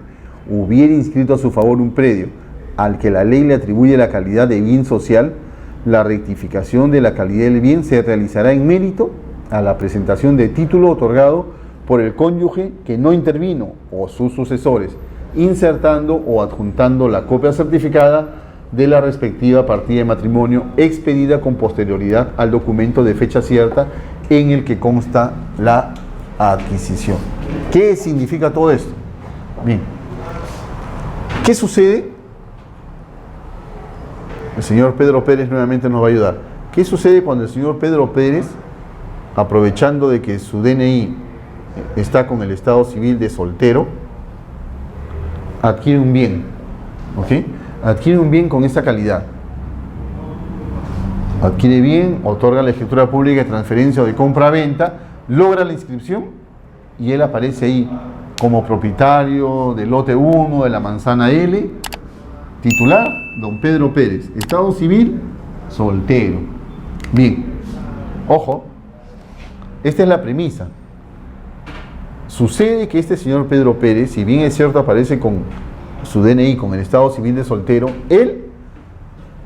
hubiera inscrito a su favor un predio al que la ley le atribuye la calidad de bien social, la rectificación de la calidad del bien se realizará en mérito a la presentación de título otorgado por el cónyuge que no intervino o sus sucesores, insertando o adjuntando la copia certificada de la respectiva partida de matrimonio expedida con posterioridad al documento de fecha cierta en el que consta la adquisición. ¿Qué significa todo esto? Bien, ¿qué sucede? El señor Pedro Pérez nuevamente nos va a ayudar. ¿Qué sucede cuando el señor Pedro Pérez, aprovechando de que su DNI está con el estado civil de soltero, adquiere un bien? ¿Ok? Adquiere un bien con esa calidad. Adquiere bien, otorga la escritura pública de transferencia o de compra-venta, logra la inscripción y él aparece ahí como propietario del lote 1 de la manzana L, titular, don Pedro Pérez, estado civil, soltero. Bien, ojo, esta es la premisa. Sucede que este señor Pedro Pérez, si bien es cierto aparece con su DNI, con el estado civil de soltero, él,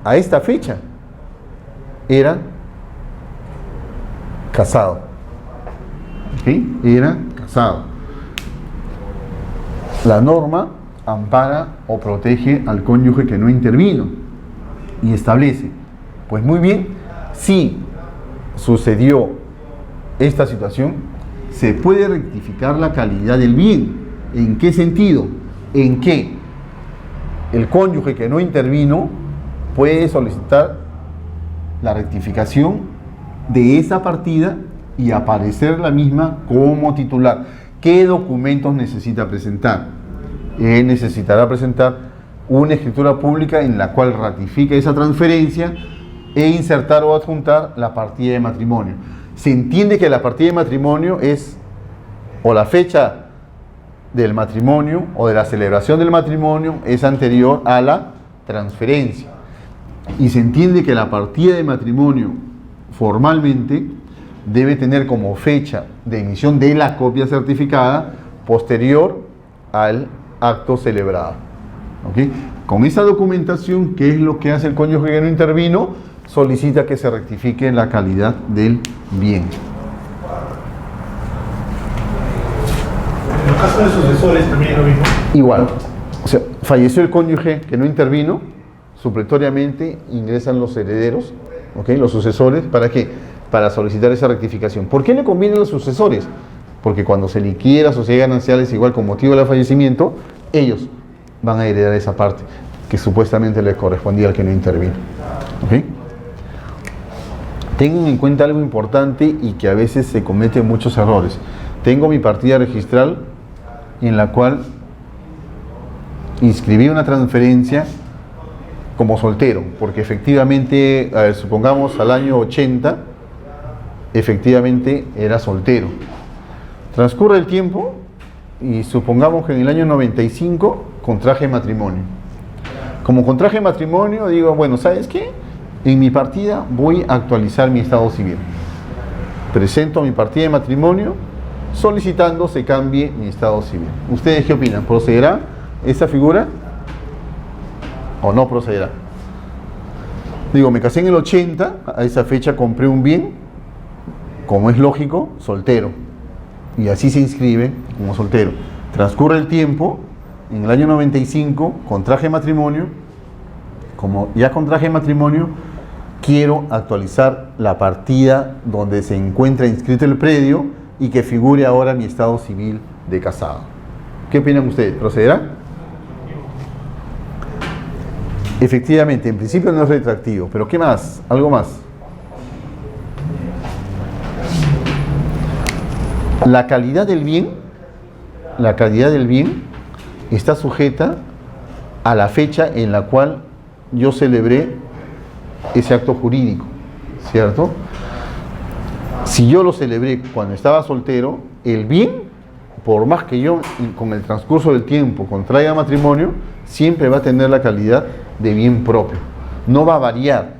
a esta fecha, era casado. ¿Sí? Era casado. La norma ampara o protege al cónyuge que no intervino y establece, pues muy bien, si sucedió esta situación, se puede rectificar la calidad del bien. ¿En qué sentido? En que el cónyuge que no intervino puede solicitar la rectificación de esa partida y aparecer la misma como titular. ¿Qué documentos necesita presentar? Necesitará presentar una escritura pública en la cual ratifique esa transferencia e insertar o adjuntar la partida de matrimonio. Se entiende que la partida de matrimonio es o la fecha del matrimonio o de la celebración del matrimonio es anterior a la transferencia. Y se entiende que la partida de matrimonio formalmente debe tener como fecha de emisión de la copia certificada posterior al acto celebrado. ¿Okay? Con esa documentación, ¿qué es lo que hace el cónyuge que no intervino? Solicita que se rectifique la calidad del bien. En el caso de sucesores también es lo mismo. Igual, o sea, falleció el cónyuge que no intervino, supletoriamente ingresan los herederos, ¿okay? Los sucesores, ¿para qué? Para solicitar esa rectificación. ¿Por qué le convienen los sucesores? Porque cuando se liquide la sociedad ganancial es igual con motivo del fallecimiento, ellos van a heredar esa parte que supuestamente le correspondía al que no intervino. ¿Okay? Tengan en cuenta algo importante y que a veces se cometen muchos errores. Tengo mi partida registral en la cual inscribí una transferencia como soltero, porque efectivamente, a ver, supongamos al año 80, efectivamente era soltero. Transcurre el tiempo y supongamos que en el año 95 contraje matrimonio. Como contraje matrimonio, digo, bueno, ¿sabes qué? En mi partida voy a actualizar mi estado civil. Presento mi partida de matrimonio solicitando se cambie mi estado civil. ¿Ustedes qué opinan? ¿Procederá esa figura o no procederá? Digo, me casé en el 80, a esa fecha compré un bien, como es lógico, soltero. Y así se inscribe como soltero. Transcurre el tiempo, en el año 95 contraje matrimonio. Como ya contraje matrimonio, quiero actualizar la partida donde se encuentra inscrito el predio y que figure ahora mi estado civil de casado. ¿Qué opinan ustedes? ¿Procederá? Efectivamente, en principio no es retroactivo, pero ¿qué más? ¿Algo más? La calidad del bien está sujeta a la fecha en la cual yo celebré ese acto jurídico, ¿cierto? Si yo lo celebré cuando estaba soltero, el bien, por más que yo con el transcurso del tiempo contraiga matrimonio, siempre va a tener la calidad de bien propio. No va a variar.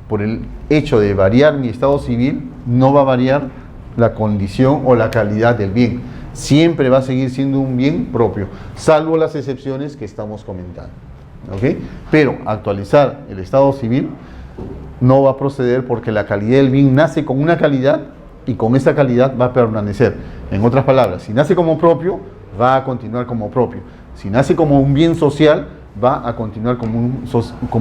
Por el hecho de variar mi estado civil, no va a variar la condición o la calidad del bien. Siempre va a seguir siendo un bien propio, salvo las excepciones que estamos comentando. ¿Ok? Pero actualizar el estado civil no va a proceder porque la calidad del bien nace con una calidad y con esa calidad va a permanecer. En otras palabras, si nace como propio, va a continuar como propio. Si nace como un bien social, va a continuar como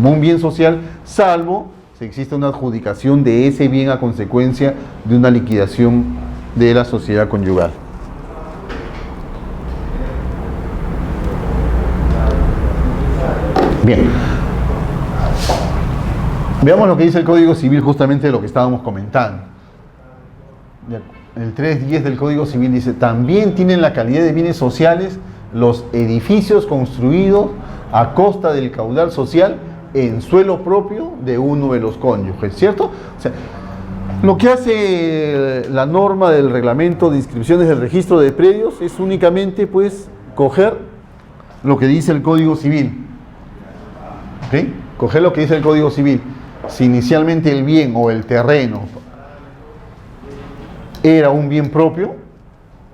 un bien social, salvo si existe una adjudicación de ese bien a consecuencia de una liquidación de la sociedad conyugal. Bien. Veamos lo que dice el Código Civil, justamente de lo que estábamos comentando. El 3.10 del Código Civil dice: también tienen la calidad de bienes sociales los edificios construidos a costa del caudal social en suelo propio de uno de los cónyuges, ¿cierto? O sea, lo que hace la norma del reglamento de inscripciones del registro de predios es únicamente, pues, coger lo que dice el Código Civil. ¿Ok? Coger lo que dice el Código Civil. Si inicialmente el bien o el terreno era un bien propio,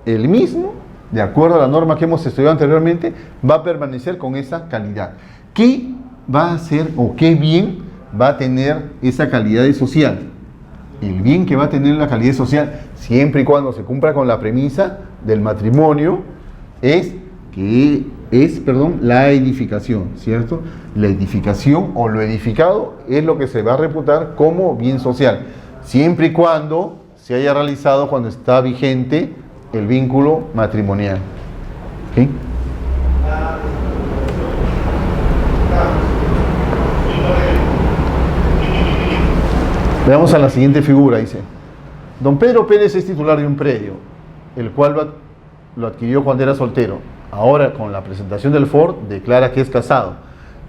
el mismo, de acuerdo a la norma que hemos estudiado anteriormente, va a permanecer con esa calidad. ¿Qué va a hacer o qué bien va a tener esa calidad de social? El bien que va a tener la calidad social, siempre y cuando se cumpla con la premisa del matrimonio, es la edificación, ¿cierto? La edificación o lo edificado es lo que se va a reputar como bien social, siempre y cuando se haya realizado cuando está vigente el vínculo matrimonial. ¿Okay? Veamos a la siguiente figura. Dice: don Pedro Pérez es titular de un predio, el cual lo adquirió cuando era soltero. Ahora, con la presentación del FOR, declara que es casado.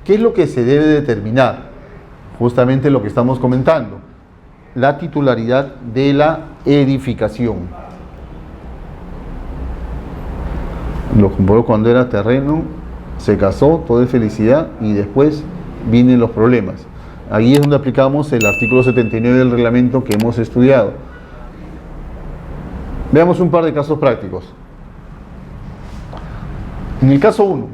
¿Qué es lo que se debe determinar? Justamente lo que estamos comentando: la titularidad de la edificación. Lo compró cuando era terreno, se casó, todo es felicidad, y después vienen los problemas. Ahí es donde aplicamos el artículo 79 del reglamento que hemos estudiado. Veamos un par de casos prácticos. En el caso 1,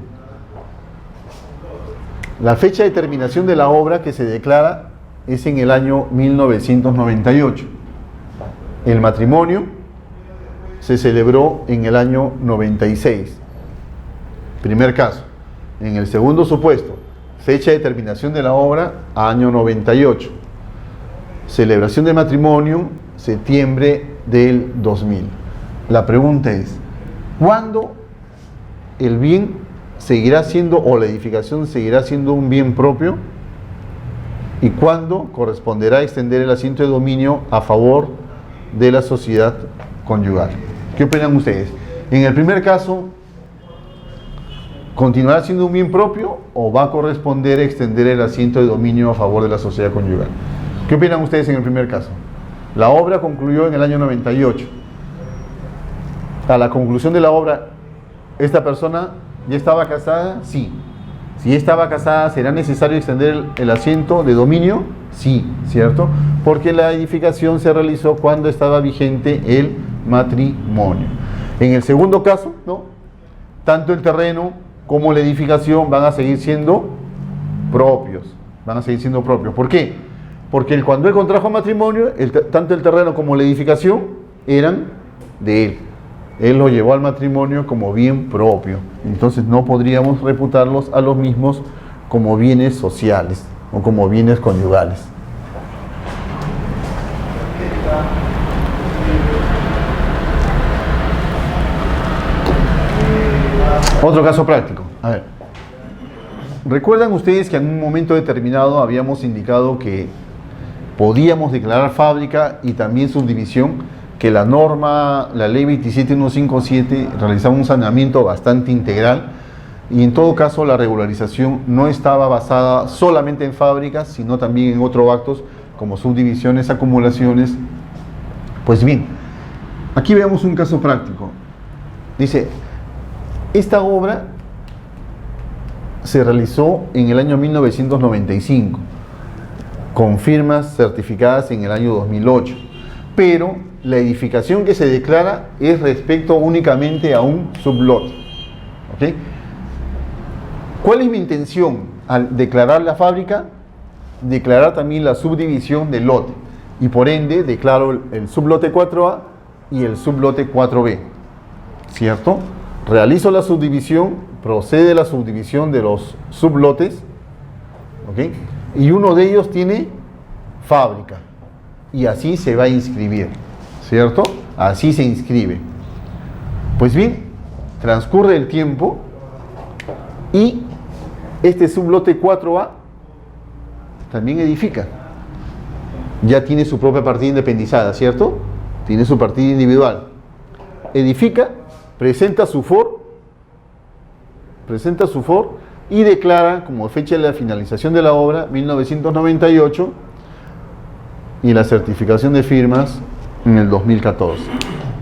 la fecha de terminación de la obra que se declara es en el año 1998. El matrimonio se celebró en el año 96. Primer caso. En el segundo supuesto, fecha de terminación de la obra, año 98. Celebración de matrimonio, septiembre del 2000. La pregunta es: ¿cuándo el bien seguirá siendo, o la edificación seguirá siendo un bien propio? ¿Y cuándo corresponderá extender el asiento de dominio a favor de la sociedad conyugal? ¿Qué opinan ustedes? En el primer caso, ¿continuará siendo un bien propio o va a corresponder extender el asiento de dominio a favor de la sociedad conyugal? ¿Qué opinan ustedes en el primer caso? La obra concluyó en el año 98. A la conclusión de la obra, ¿esta persona ya estaba casada? Sí. Si estaba casada, ¿será necesario extender el asiento de dominio? Sí, ¿cierto? Porque la edificación se realizó cuando estaba vigente el matrimonio. En el segundo caso, ¿no? Tanto el terreno como la edificación van a seguir siendo propios. Van a seguir siendo propios. ¿Por qué? Porque cuando él contrajo matrimonio, tanto el terreno como la edificación eran de él. Él lo llevó al matrimonio como bien propio. Entonces no podríamos reputarlos a los mismos como bienes sociales o como bienes conyugales. Otro caso práctico. A ver. ¿Recuerdan ustedes que en un momento determinado habíamos indicado que podíamos declarar fábrica y también subdivisión? Que la norma, la ley 27157, realizaba un saneamiento bastante integral, y en todo caso la regularización no estaba basada solamente en fábricas, sino también en otros actos como subdivisiones, acumulaciones. Pues bien, aquí veamos un caso práctico. Dice: esta obra se realizó en el año 1995 con firmas certificadas en el año 2008, pero la edificación que se declara es respecto únicamente a un sublote. ¿Ok? ¿Cuál es mi intención al declarar la fábrica? Declarar también la subdivisión del lote. Y por ende declaro el sublote 4A y el sublote 4B. ¿Cierto? Realizo la subdivisión, procede la subdivisión de los sublotes. ¿Ok? Y uno de ellos tiene fábrica. Y así se va a inscribir. ¿Cierto? Así se inscribe. Pues bien, transcurre el tiempo y este sublote 4A también edifica. Ya tiene su propia partida independizada, ¿cierto? Tiene su partida individual. Edifica, presenta su FOR y declara como fecha de la finalización de la obra 1998 y la certificación de firmas en el 2014.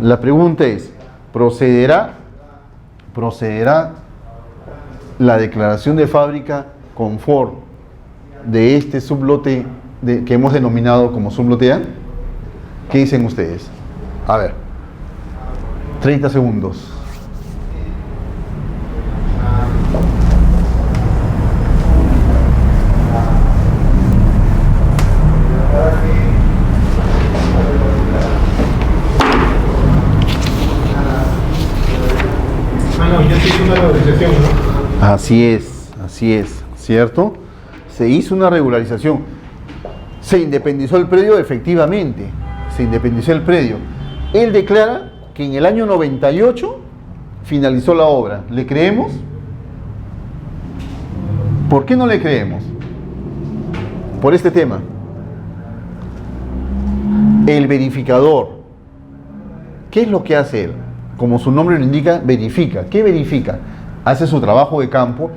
La pregunta es, ¿procederá la declaración de fábrica con FOR de este sublote que hemos denominado como sublote A? ¿Qué dicen ustedes? A ver, 30 segundos. Ya se hizo una regularización, ¿no? Así es, ¿cierto? Se hizo una regularización. Se independizó el predio, efectivamente. Se independizó el predio. Él declara que en el año 98 finalizó la obra. ¿Le creemos? ¿Por qué no le creemos? Por este tema. El verificador. ¿Qué es lo que hace él? Como su nombre lo indica, verifica. ¿Qué verifica? Hace su trabajo de campo,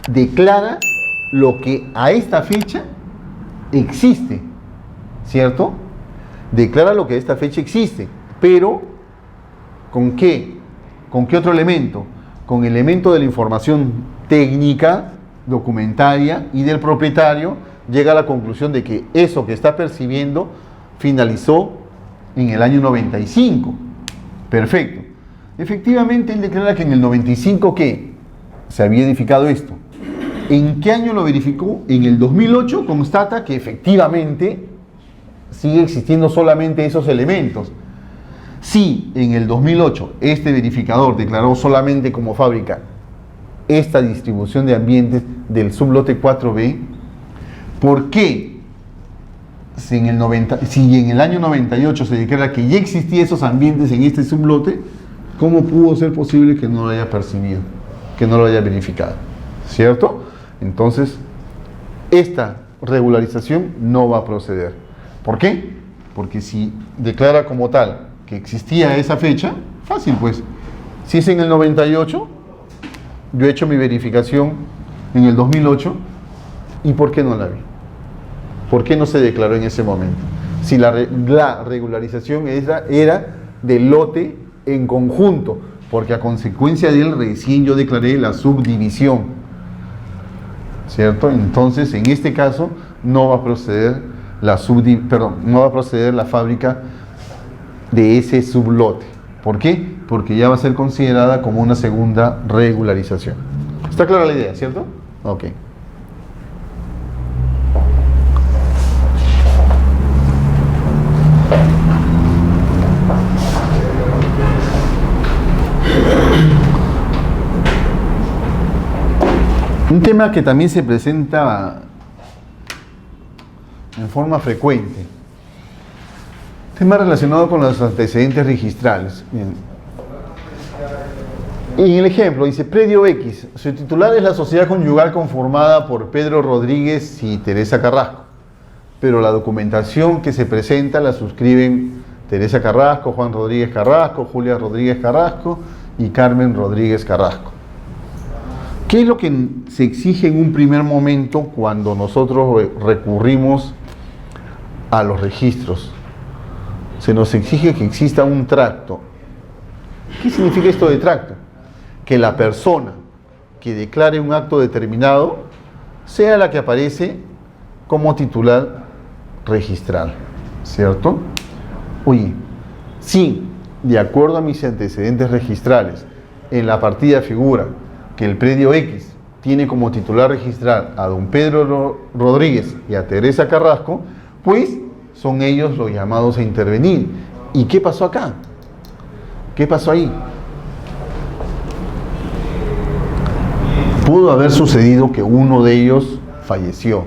declara lo que a esta fecha existe, ¿cierto? Declara lo que a esta fecha existe, pero ¿con qué? ¿Con qué otro elemento? Con elemento de la información técnica, documentaria y del propietario, llega a la conclusión de que eso que está percibiendo finalizó en el año 95. Perfecto. Efectivamente, él declara que en el 95, ¿qué? Se había edificado esto. ¿En qué año lo verificó? En el 2008 constata que efectivamente sigue existiendo solamente esos elementos. Si en el 2008 este verificador declaró solamente como fábrica esta distribución de ambientes del sublote 4B, ¿por qué? Si en el año 98 se declara que ya existían esos ambientes en este sublote, ¿cómo pudo ser posible que no lo haya percibido, que no lo haya verificado? ¿Cierto? Entonces, esta regularización no va a proceder. ¿Por qué? Porque si declara como tal que existía esa fecha, fácil pues. Si es en el 98, yo he hecho mi verificación en el 2008, ¿y por qué no la vi? ¿Por qué no se declaró en ese momento? Si la regularización era del lote en conjunto, porque a consecuencia de él recién yo declaré la subdivisión, ¿cierto? Entonces, en este caso, no va a proceder la fábrica de ese sublote. ¿Por qué? Porque ya va a ser considerada como una segunda regularización. ¿Está clara la idea, cierto? Ok. Un tema que también se presenta en forma frecuente, tema relacionado con los antecedentes registrales. Bien. En el ejemplo dice predio X, su titular es la sociedad conyugal conformada por Pedro Rodríguez y Teresa Carrasco, pero la documentación que se presenta la suscriben Teresa Carrasco, Juan Rodríguez Carrasco, Julia Rodríguez Carrasco y Carmen Rodríguez Carrasco. ¿Qué es lo que se exige en un primer momento cuando nosotros recurrimos a los registros? Se nos exige que exista un tracto. ¿Qué significa esto de tracto? Que la persona que declare un acto determinado sea la que aparece como titular registral, ¿cierto? Oye, Si, de acuerdo a mis antecedentes registrales, en la partida figura que el predio X tiene como titular registral a don Pedro Rodríguez y a Teresa Carrasco, pues son ellos los llamados a intervenir. ¿Y qué pasó acá? ¿Qué pasó ahí? Pudo haber sucedido que uno de ellos falleció,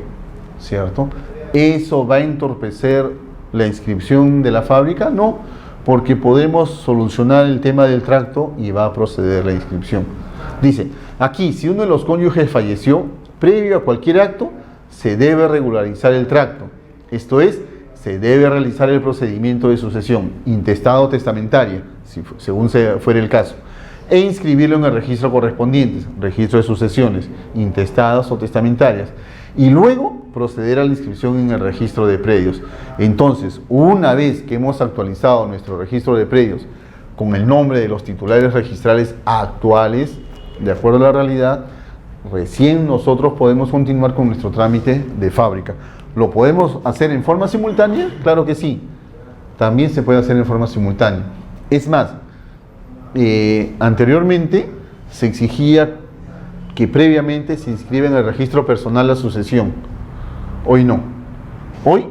¿cierto? ¿Eso va a entorpecer la inscripción de la fábrica? No, porque podemos solucionar el tema del tracto y va a proceder la inscripción. Dice, aquí, si uno de los cónyuges falleció, previo a cualquier acto, se debe regularizar el tracto. Esto es, se debe realizar el procedimiento de sucesión, intestado o testamentaria, según fuera el caso, e inscribirlo en el registro correspondiente, registro de sucesiones, intestadas o testamentarias, y luego proceder a la inscripción en el registro de predios. Entonces, una vez que hemos actualizado nuestro registro de predios con el nombre de los titulares registrales actuales, de acuerdo a la realidad, recién nosotros podemos continuar con nuestro trámite de fábrica. ¿Lo podemos hacer en forma simultánea? Claro que sí. También se puede hacer en forma simultánea. Es más, anteriormente se exigía que previamente se inscriba en el registro personal la sucesión. Hoy no. Hoy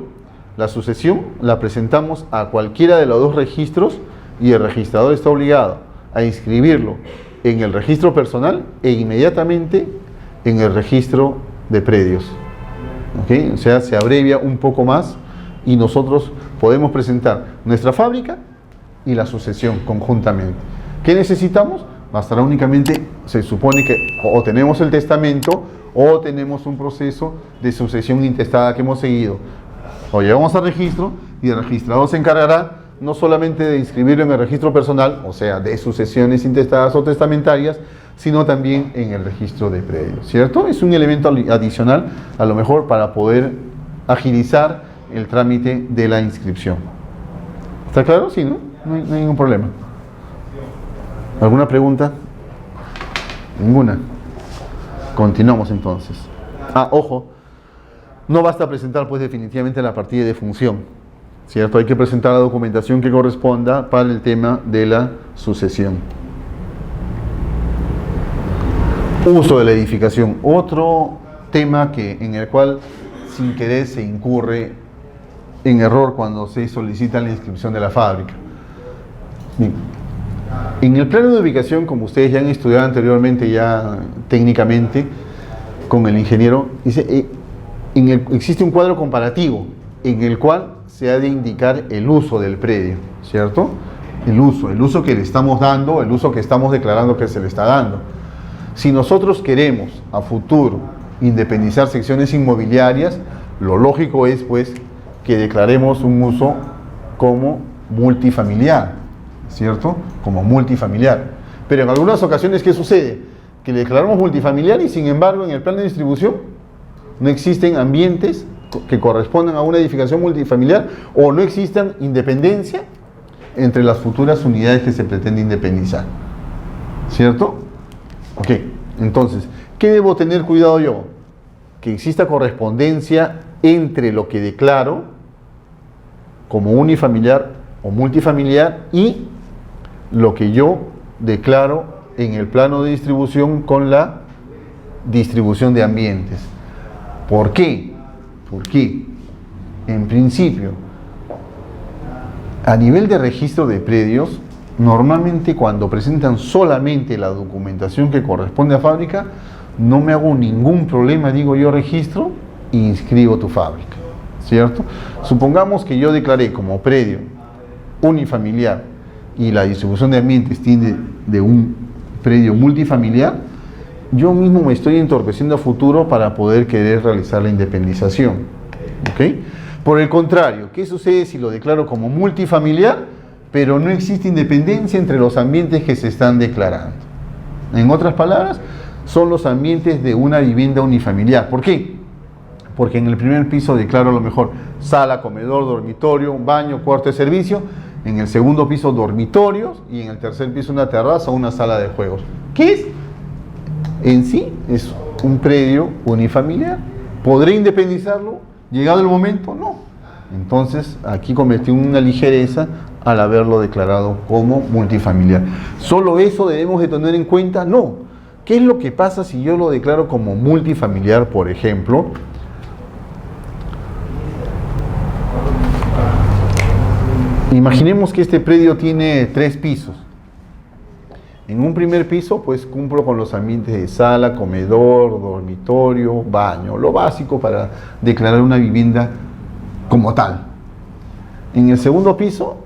la sucesión la presentamos a cualquiera de los dos registros y el registrador está obligado a inscribirlo en el registro personal e inmediatamente en el registro de predios. ¿Okay? O sea, se abrevia un poco más y nosotros podemos presentar nuestra fábrica y la sucesión conjuntamente. ¿Qué necesitamos? Bastará únicamente, se supone que o tenemos el testamento o tenemos un proceso de sucesión intestada que hemos seguido. Lo llevamos al registro y el registrador se encargará no solamente de inscribirlo en el registro personal, o sea, de sucesiones intestadas o testamentarias, sino también en el registro de predios, ¿cierto? Es un elemento adicional, a lo mejor, para poder agilizar el trámite de la inscripción. ¿Está claro? Sí, ¿no? No hay ningún problema. ¿Alguna pregunta? Ninguna. Continuamos entonces. Ojo, no basta presentar pues definitivamente la partida de función, ¿cierto? Hay que presentar la documentación que corresponda para el tema de la sucesión. Uso de la edificación, otro tema en el cual sin querer se incurre en error cuando se solicita la inscripción de la fábrica. Bien. En el plano de ubicación, como ustedes ya han estudiado anteriormente, ya técnicamente, con el ingeniero, dice, existe un cuadro comparativo en el cual se ha de indicar el uso del predio, ¿cierto? El uso que le estamos dando, el uso que estamos declarando que se le está dando. Si nosotros queremos a futuro independizar secciones inmobiliarias, lo lógico es pues que declaremos un uso como multifamiliar, ¿cierto? Como multifamiliar. Pero en algunas ocasiones, ¿qué sucede? Que le declaramos multifamiliar y sin embargo en el plan de distribución no existen ambientes que correspondan a una edificación multifamiliar o no existan independencia entre las futuras unidades que se pretende independizar, ¿cierto? Ok, entonces, ¿qué debo tener cuidado yo? Que exista correspondencia entre lo que declaro como unifamiliar o multifamiliar y lo que yo declaro en el plano de distribución con la distribución de ambientes. ¿Por qué? Porque, en principio, a nivel de registro de predios, normalmente cuando presentan solamente la documentación que corresponde a fábrica, no me hago ningún problema, digo yo registro e inscribo tu fábrica, ¿cierto? Supongamos que yo declaré como predio unifamiliar y la distribución de ambientes tiene de un predio multifamiliar, yo mismo me estoy entorpeciendo a futuro para poder querer realizar la independización, ¿ok? Por el contrario, ¿qué sucede si lo declaro como multifamiliar, pero no existe independencia entre los ambientes que se están declarando? En otras palabras, son los ambientes de una vivienda unifamiliar. ¿Por qué? Porque en el primer piso declaro a lo mejor sala, comedor, dormitorio, baño, cuarto de servicio. En el segundo piso dormitorios y en el tercer piso una terraza o una sala de juegos. ¿Qué es? En sí es un predio unifamiliar. ¿Podré independizarlo? ¿Llegado el momento? No. Entonces, aquí cometí una ligereza al haberlo declarado como multifamiliar. ¿Solo eso debemos de tener en cuenta? No. ¿Qué es lo que pasa si yo lo declaro como multifamiliar, por ejemplo? Imaginemos que este predio tiene 3 pisos. En un primer piso, pues cumplo con los ambientes de sala, comedor, dormitorio, baño, lo básico para declarar una vivienda como tal. En el segundo piso,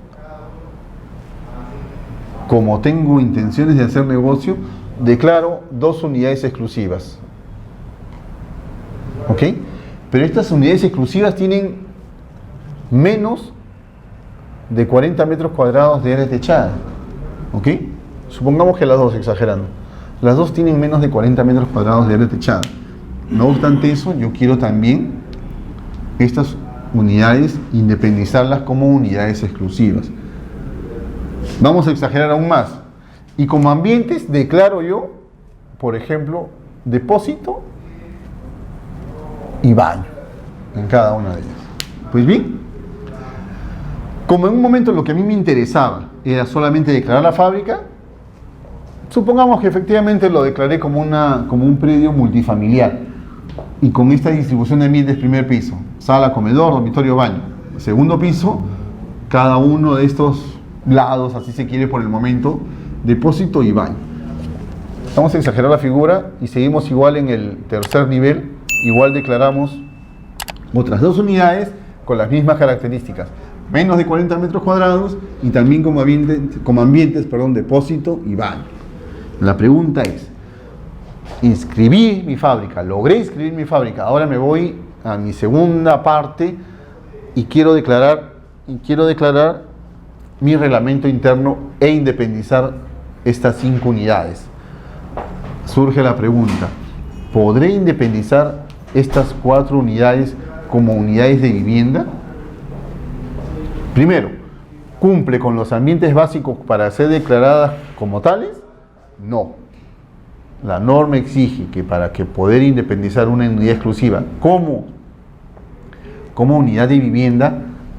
como tengo intenciones de hacer negocio, declaro 2 unidades exclusivas. ¿Ok? Pero estas unidades exclusivas tienen menos de 40 metros cuadrados de área techada. ¿Ok? Supongamos que las dos, exagerando, las dos tienen menos de 40 metros cuadrados de área techada. No obstante eso, yo quiero también estas unidades independizarlas como unidades exclusivas. Vamos a exagerar aún más. Y como ambientes declaro yo, por ejemplo, depósito y baño en cada una de ellas. Pues bien, como en un momento lo que a mí me interesaba era solamente declarar la fábrica, supongamos que efectivamente lo declaré como un predio multifamiliar y con esta distribución de ambientes: primer piso, sala, comedor, dormitorio, baño; segundo piso, cada uno de estos lados, así se quiere por el momento, depósito y baño. Vamos a exagerar la figura y seguimos igual en el tercer nivel. Igual declaramos otras 2 unidades con las mismas características: menos de 40 metros cuadrados y también como ambientes, depósito y baño. La pregunta es: inscribí mi fábrica, logré inscribir mi fábrica, ahora me voy a mi segunda parte y quiero declarar mi reglamento interno e independizar estas 5 unidades. Surge la pregunta: ¿podré independizar estas 4 unidades como unidades de vivienda? Primero, ¿cumple con los ambientes básicos para ser declaradas como tales? No. La norma exige que para que poder independizar una unidad exclusiva como unidad de vivienda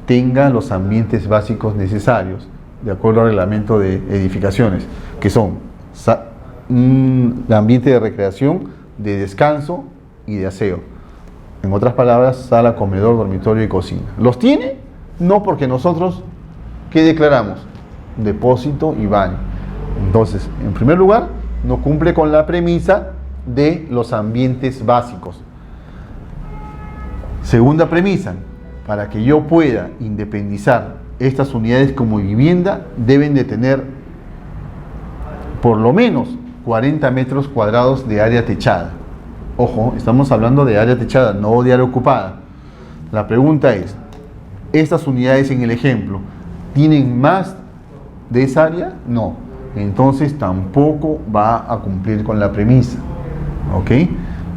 tenga los ambientes básicos necesarios, de acuerdo al reglamento de edificaciones, que son un ambiente de recreación, de descanso y de aseo. En otras palabras, sala, comedor, dormitorio y cocina. ¿Los tiene? No, porque nosotros, ¿qué declaramos? Depósito y baño. Entonces, en primer lugar, no cumple con la premisa de los ambientes básicos. Segunda premisa: para que yo pueda independizar estas unidades como vivienda, deben de tener por lo menos 40 metros cuadrados de área techada. Ojo, estamos hablando de área techada, no de área ocupada. La pregunta es: ¿estas unidades en el ejemplo tienen más de esa área? No. Entonces tampoco va a cumplir con la premisa. ¿Ok?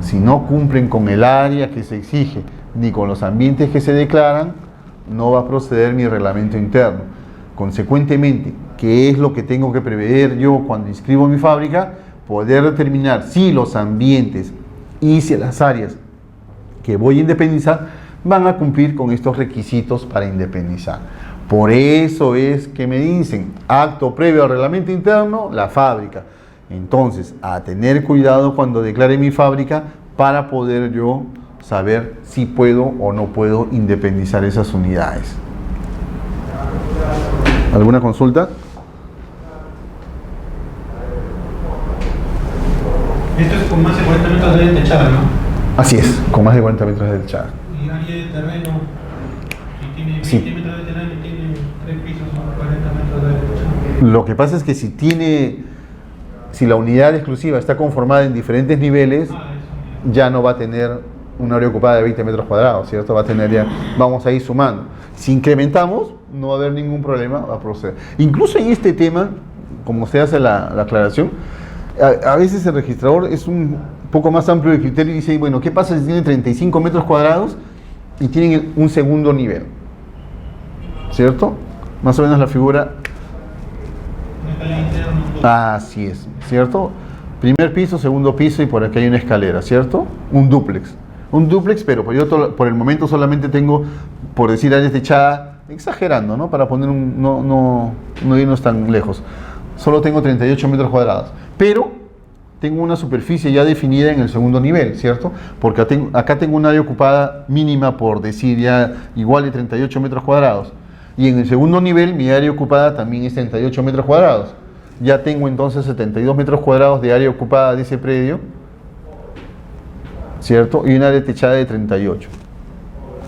Si no cumplen con el área que se exige ni con los ambientes que se declaran, no va a proceder mi reglamento interno. Consecuentemente, ¿qué es lo que tengo que prever yo cuando inscribo mi fábrica? Poder determinar si los ambientes y si las áreas que voy a independizar van a cumplir con estos requisitos para independizar. Por eso es que me dicen: acto previo al reglamento interno, la fábrica. Entonces, a tener cuidado cuando declare mi fábrica para poder yo saber si puedo o no puedo independizar esas unidades. ¿Alguna consulta? Esto es con más de 40 metros de techada, ¿no? Así es, con más de 40 metros de techada. Y área de terreno, si tiene 20 Sí. metros de terreno y tiene 3 pisos, son 40 metros de techada. Lo que pasa es que si la unidad exclusiva está conformada en diferentes niveles, ya no va a tener un área ocupada de 20 metros cuadrados, ¿cierto? Va a tener ya, vamos a ir sumando. Si incrementamos, no va a haber ningún problema, va a proceder. Incluso en este tema, como se hace la aclaración, a veces el registrador es un poco más amplio de criterio y dice: bueno, ¿qué pasa si tienen 35 metros cuadrados y tienen un segundo nivel? ¿Cierto? Más o menos la figura. Así es, ¿cierto? Primer piso, segundo piso y por aquí hay una escalera, ¿cierto? Un dúplex. un dúplex, pero por el momento solamente tengo, por decir áreas techadas, exagerando, ¿no? Para poner no irnos tan lejos. Solo tengo 38 metros cuadrados, pero tengo una superficie ya definida en el segundo nivel, ¿cierto? Porque acá tengo un área ocupada mínima, por decir, ya igual de 38 metros cuadrados. Y en el segundo nivel mi área ocupada también es 38 metros cuadrados. Ya tengo entonces 72 metros cuadrados de área ocupada de ese predio, ¿cierto? Y un área techada de 38.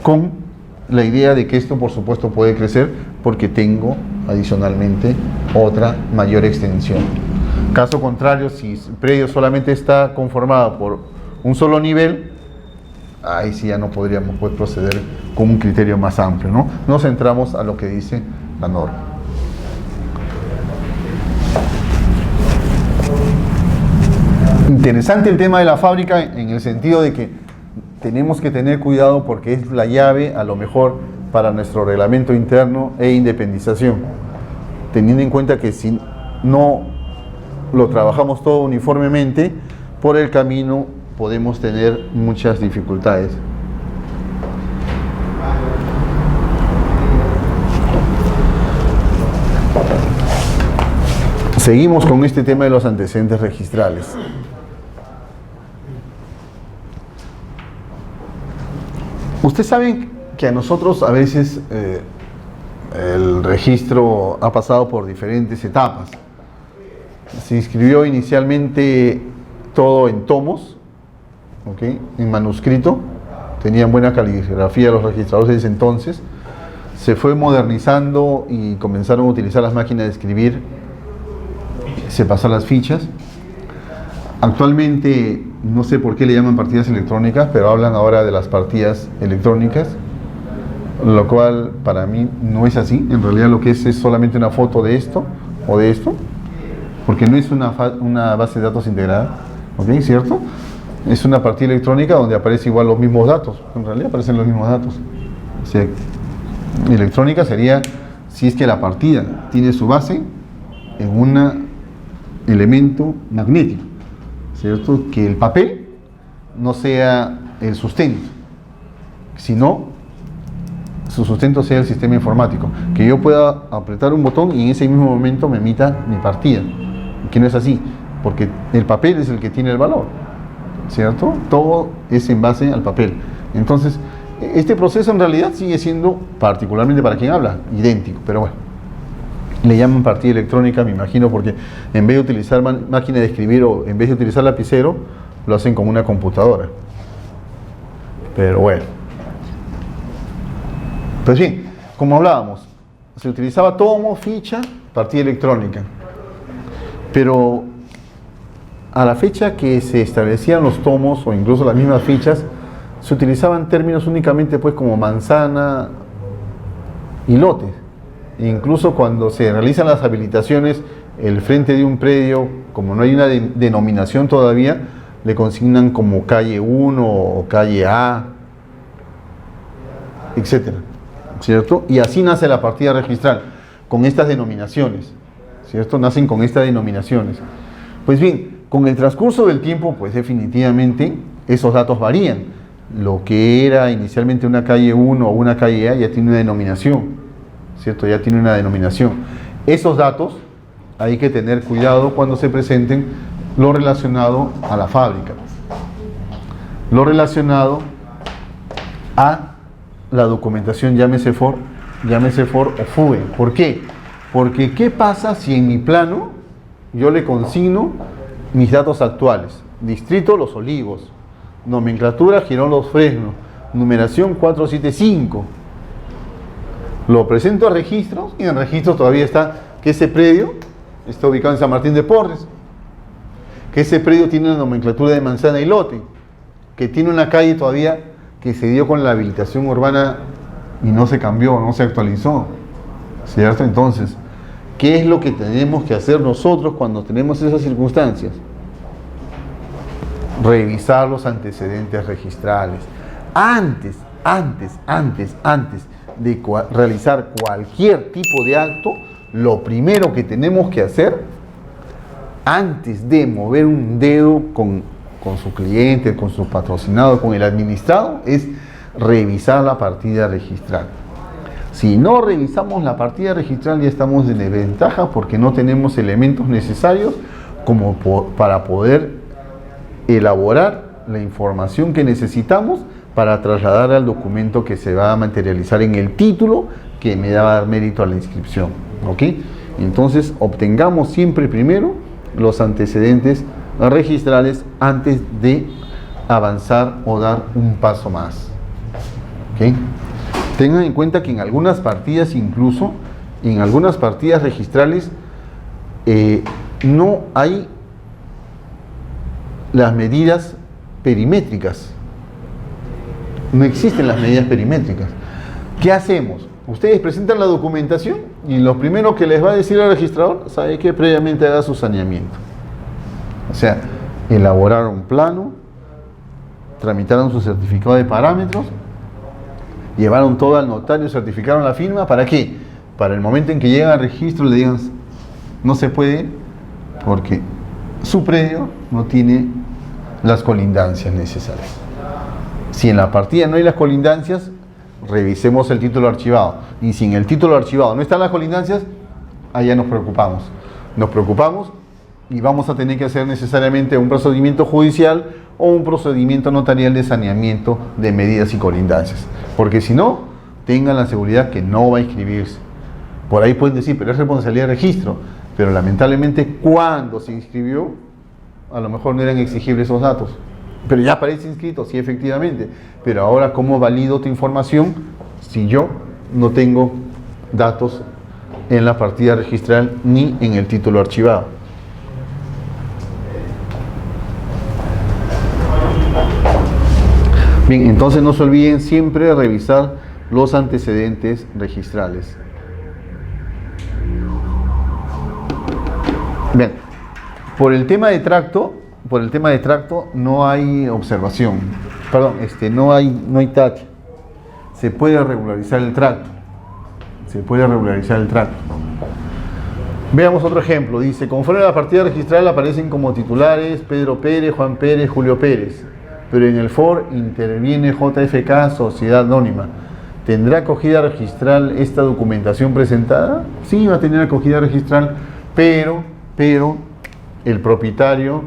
Con la idea de que esto, por supuesto, puede crecer porque tengo adicionalmente otra mayor extensión. Caso contrario, si el predio solamente está conformado por un solo nivel, ahí sí ya no podríamos pues proceder con un criterio más amplio, ¿no? Nos centramos a lo que dice la norma. Interesante el tema de la fábrica en el sentido de que tenemos que tener cuidado porque es la llave a lo mejor para nuestro reglamento interno e independización, teniendo en cuenta que si no lo trabajamos todo uniformemente, por el camino podemos tener muchas dificultades. Seguimos con este tema de los antecedentes registrales. Ustedes saben que a nosotros a veces el registro ha pasado por diferentes etapas. Se inscribió inicialmente todo en tomos, ¿okay? En manuscrito, tenían buena caligrafía los registradores de ese entonces. Se fue modernizando y comenzaron a utilizar las máquinas de escribir, se pasan las fichas. Actualmente no sé por qué le llaman partidas electrónicas, pero hablan ahora de las partidas electrónicas, lo cual para mí no es así. En realidad lo que es solamente una foto de esto o de esto, porque no es una base de datos integrada, ¿ok? ¿Cierto? Es una partida electrónica donde aparecen igual los mismos datos, en realidad aparecen los mismos datos. O sea, electrónica sería si es que la partida tiene su base en un elemento magnético, ¿cierto? Que el papel no sea el sustento, sino su sustento sea el sistema informático, que yo pueda apretar un botón y en ese mismo momento me emita mi partida, que no es así, porque el papel es el que tiene el valor, ¿cierto? Todo es en base al papel. Entonces, este proceso en realidad sigue siendo, particularmente para quien habla, idéntico, pero bueno, le llaman partida electrónica, me imagino, porque en vez de utilizar máquina de escribir o en vez de utilizar lapicero, lo hacen con una computadora. Pero bueno. Pues bien, como hablábamos, se utilizaba tomo, ficha, partida electrónica. Pero a la fecha que se establecían los tomos o incluso las mismas fichas, se utilizaban términos únicamente pues como manzana y lote. Incluso cuando se realizan las habilitaciones, el frente de un predio, como no hay una denominación todavía, le consignan como calle 1 o calle A, etcétera, ¿cierto? Y así nace la partida registral, con estas denominaciones, ¿cierto? Nacen con estas denominaciones. Pues bien, con el transcurso del tiempo, pues definitivamente esos datos varían. Lo que era inicialmente una calle 1 o una calle A ya tiene una denominación, ¿cierto? Ya tiene una denominación. Esos datos hay que tener cuidado cuando se presenten lo relacionado a la fábrica, lo relacionado a la documentación, llámese FOR o FUE. ¿Por qué? Porque ¿qué pasa si en mi plano yo le consigno mis datos actuales? Distrito Los Olivos, nomenclatura Girón Los Fresnos, numeración 475. Lo presento a registros y en registros todavía está que ese predio está ubicado en San Martín de Porres, que ese predio tiene una nomenclatura de manzana y lote, que tiene una calle todavía que se dio con la habilitación urbana y no se cambió, no se actualizó, ¿cierto? Entonces, ¿qué es lo que tenemos que hacer nosotros cuando tenemos esas circunstancias? Revisar los antecedentes registrales. Antes de realizar cualquier tipo de acto, lo primero que tenemos que hacer, antes de mover un dedo con con su cliente, con su patrocinado, con el administrado, es revisar la partida registral. Si no revisamos la partida registral ya estamos en desventaja porque no tenemos elementos necesarios como para poder elaborar la información que necesitamos para trasladar al documento que se va a materializar en el título que me va a dar mérito a la inscripción. ¿Ok? Entonces obtengamos siempre primero los antecedentes registrales antes de avanzar o dar un paso más. ¿Ok? Tengan en cuenta que en algunas partidas, incluso en algunas partidas registrales, no hay las medidas perimétricas. No existen las medidas perimétricas. ¿Qué hacemos? Ustedes presentan la documentación y lo primero que les va a decir al registrador, sabe que previamente haga su saneamiento. O sea, elaboraron un plano, tramitaron su certificado de parámetros, llevaron todo al notario, certificaron la firma. ¿Para qué? Para el momento en que llega al registro le digan, no se puede porque su predio no tiene las colindancias necesarias. Si en la partida no hay las colindancias, revisemos el título archivado. Y si en el título archivado no están las colindancias, allá nos preocupamos. Nos preocupamos y vamos a tener que hacer necesariamente un procedimiento judicial o un procedimiento notarial de saneamiento de medidas y colindancias. Porque si no, tengan la seguridad que no va a inscribirse. Por ahí pueden decir, pero es responsabilidad de registro. Pero lamentablemente, cuando se inscribió, a lo mejor no eran exigibles esos datos. Pero ya aparece inscrito, sí, efectivamente. Pero ahora, ¿cómo valido tu información si yo no tengo datos en la partida registral ni en el título archivado? Bien, entonces no se olviden siempre de revisar los antecedentes registrales. Bien, por el tema de tracto no hay observación, perdón, no hay tacha. Se puede regularizar el tracto. Veamos otro ejemplo. Dice, conforme a la partida registral aparecen como titulares Pedro Pérez, Juan Pérez, Julio Pérez, pero en el FOR interviene JFK, Sociedad Anónima. ¿Tendrá acogida registral esta documentación presentada? Sí, va a tener acogida registral, pero el propietario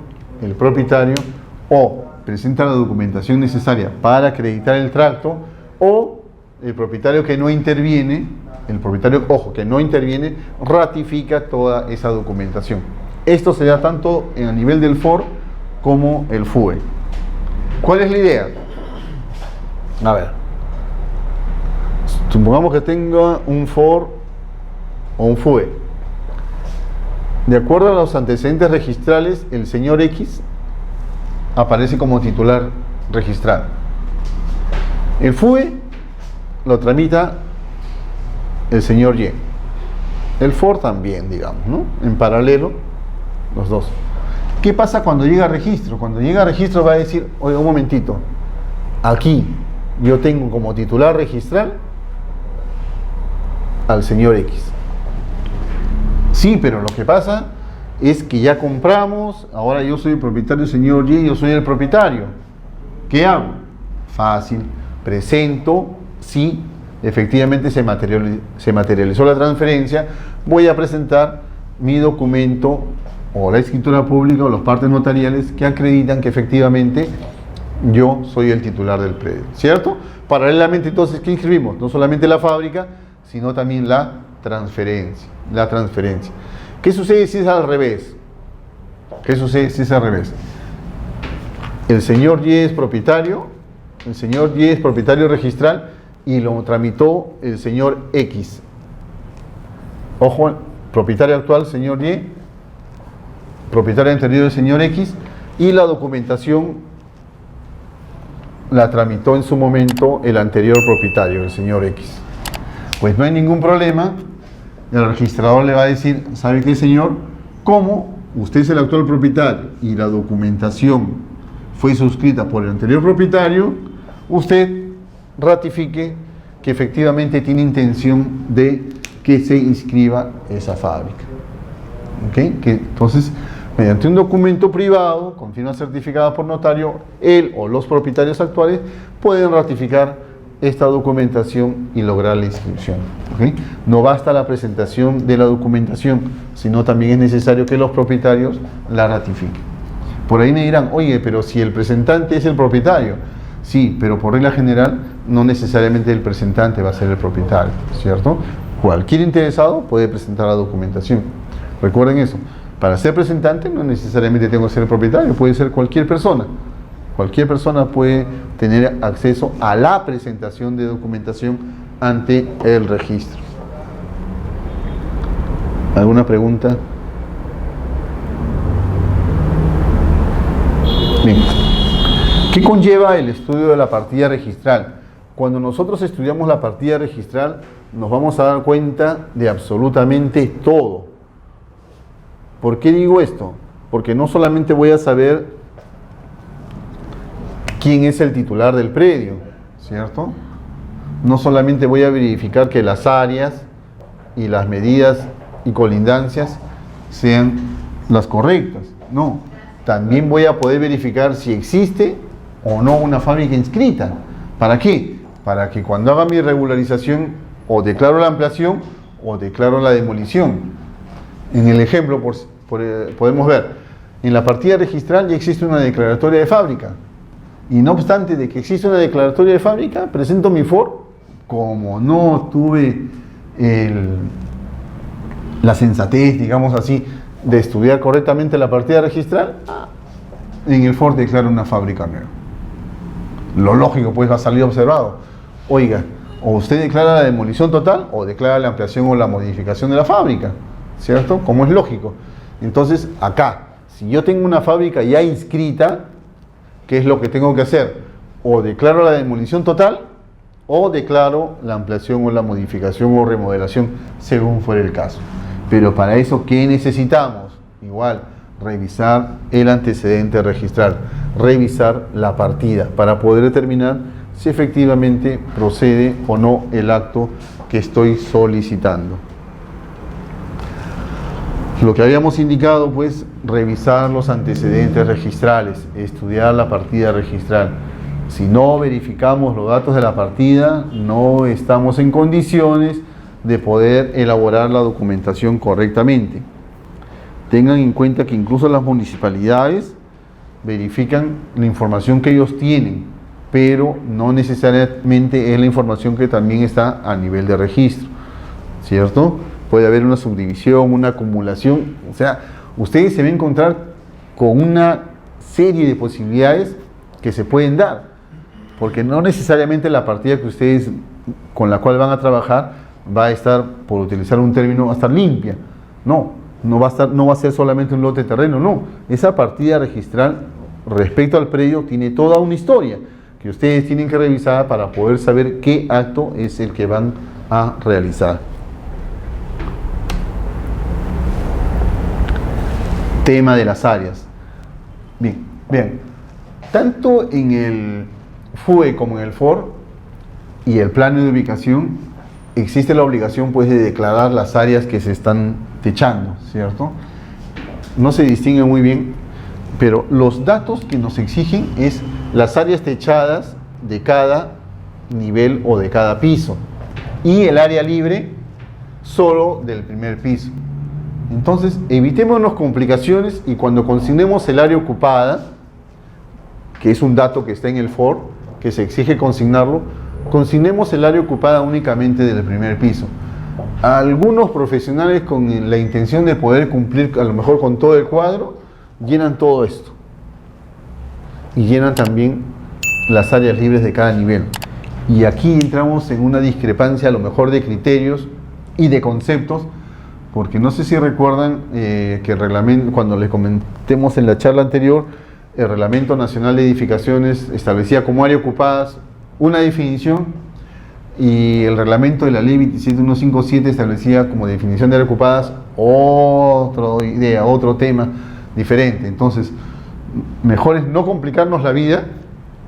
o presenta la documentación necesaria para acreditar el tracto, o el propietario que no interviene, ratifica toda esa documentación. Esto se da tanto a nivel del FOR como el FUE. ¿Cuál es la idea? A ver, supongamos que tenga un FOR o un FUE. De acuerdo a los antecedentes registrales, el señor X aparece como titular registral. El FUE lo tramita el señor Y. El FOR también, digamos, ¿no? En paralelo, los dos. ¿Qué pasa cuando llega a registro? Cuando llega a registro va a decir, oiga, un momentito, aquí yo tengo como titular registral al señor X. Sí, pero lo que pasa es que ya compramos, ahora yo soy el propietario, señor Y, yo soy el propietario. ¿Qué hago? Fácil, presento, sí, efectivamente se materializó la transferencia, voy a presentar mi documento o la escritura pública o las partes notariales que acreditan que efectivamente yo soy el titular del predio, ¿cierto? Paralelamente entonces, ¿qué inscribimos? No solamente la fábrica, sino también la transferencia. ¿Qué sucede si es al revés? El señor Y es propietario, registral y lo tramitó el señor X. Ojo, propietario actual, señor Y, propietario anterior del señor X, y la documentación la tramitó en su momento el anterior propietario, el señor X. Pues no hay ningún problema. El registrador le va a decir, ¿sabe qué, señor? Como usted es el actual propietario y la documentación fue suscrita por el anterior propietario, usted ratifique que efectivamente tiene intención de que se inscriba esa fábrica. ¿Ok? Que entonces Mediante un documento privado con firma certificada por notario, él o los propietarios actuales pueden ratificar esta documentación y lograr la inscripción. ¿Okay? No basta la presentación de la documentación, sino también es necesario que los propietarios la ratifiquen. Por ahí me dirán, oye, pero si el presentante es el propietario. Sí, pero por regla general no necesariamente el presentante va a ser el propietario, ¿cierto? Cualquier interesado puede presentar la documentación. Recuerden eso. Para ser presentante no necesariamente tengo que ser el propietario, puede ser cualquier persona. Cualquier persona puede tener acceso a la presentación de documentación ante el registro. ¿Alguna pregunta? Bien. ¿Qué conlleva el estudio de la partida registral? Cuando nosotros estudiamos la partida registral, nos vamos a dar cuenta de absolutamente todo. ¿Por qué digo esto? Porque no solamente voy a saber quién es el titular del predio, ¿cierto? No solamente voy a verificar que las áreas y las medidas y colindancias sean las correctas, no. También voy a poder verificar si existe o no una fábrica inscrita. ¿Para qué? Para que cuando haga mi regularización o declaro la ampliación o declaro la demolición. En el ejemplo podemos ver, en la partida registral ya existe una declaratoria de fábrica. Y no obstante de que existe una declaratoria de fábrica, presento mi FOR, como no tuve la sensatez, digamos así, de estudiar correctamente la partida registral, en el FOR declaro una fábrica nueva. Lo lógico pues va a salir observado. Oiga, o usted declara la demolición total o declara la ampliación o la modificación de la fábrica, ¿cierto? Como es lógico. Entonces acá, si yo tengo una fábrica ya inscrita, ¿qué es lo que tengo que hacer? O declaro la demolición total o declaro la ampliación o la modificación o remodelación según fuera el caso. Pero para eso, ¿qué necesitamos? Igual, revisar el antecedente registral, revisar la partida para poder determinar si efectivamente procede o no el acto que estoy solicitando. Lo que habíamos indicado, pues, revisar los antecedentes registrales, estudiar la partida registral. Si no verificamos los datos de la partida, no estamos en condiciones de poder elaborar la documentación correctamente. Tengan en cuenta que incluso las municipalidades verifican la información que ellos tienen, pero no necesariamente es la información que también está a nivel de registro, ¿cierto? Puede haber una subdivisión, una acumulación, o sea, ustedes se van a encontrar con una serie de posibilidades que se pueden dar, porque no necesariamente la partida que ustedes con la cual van a trabajar va a estar, por utilizar un término, va a estar limpia. No va a ser solamente un lote de terreno, no. Esa partida registral respecto al predio tiene toda una historia que ustedes tienen que revisar para poder saber qué acto es el que van a realizar. Tema de las áreas. Bien. Tanto en el FUE como en el FOR y el plano de ubicación existe la obligación pues de declarar las áreas que se están techando, ¿cierto? No se distingue muy bien, pero los datos que nos exigen es las áreas techadas de cada nivel o de cada piso y el área libre solo del primer piso. Entonces, evitémonos complicaciones y cuando consignemos el área ocupada, que es un dato que está en el FOR, que se exige consignarlo, consignemos el área ocupada únicamente del primer piso. Algunos profesionales con la intención de poder cumplir a lo mejor con todo el cuadro, llenan todo esto. Y llenan también las áreas libres de cada nivel. Y aquí entramos en una discrepancia a lo mejor de criterios y de conceptos, porque no sé si recuerdan que el reglamento, cuando les comentemos en la charla anterior, el Reglamento Nacional de Edificaciones establecía como área ocupadas una definición y el reglamento de la ley 27157 establecía como definición de área ocupadas otra idea, otro tema diferente. Entonces, mejor es no complicarnos la vida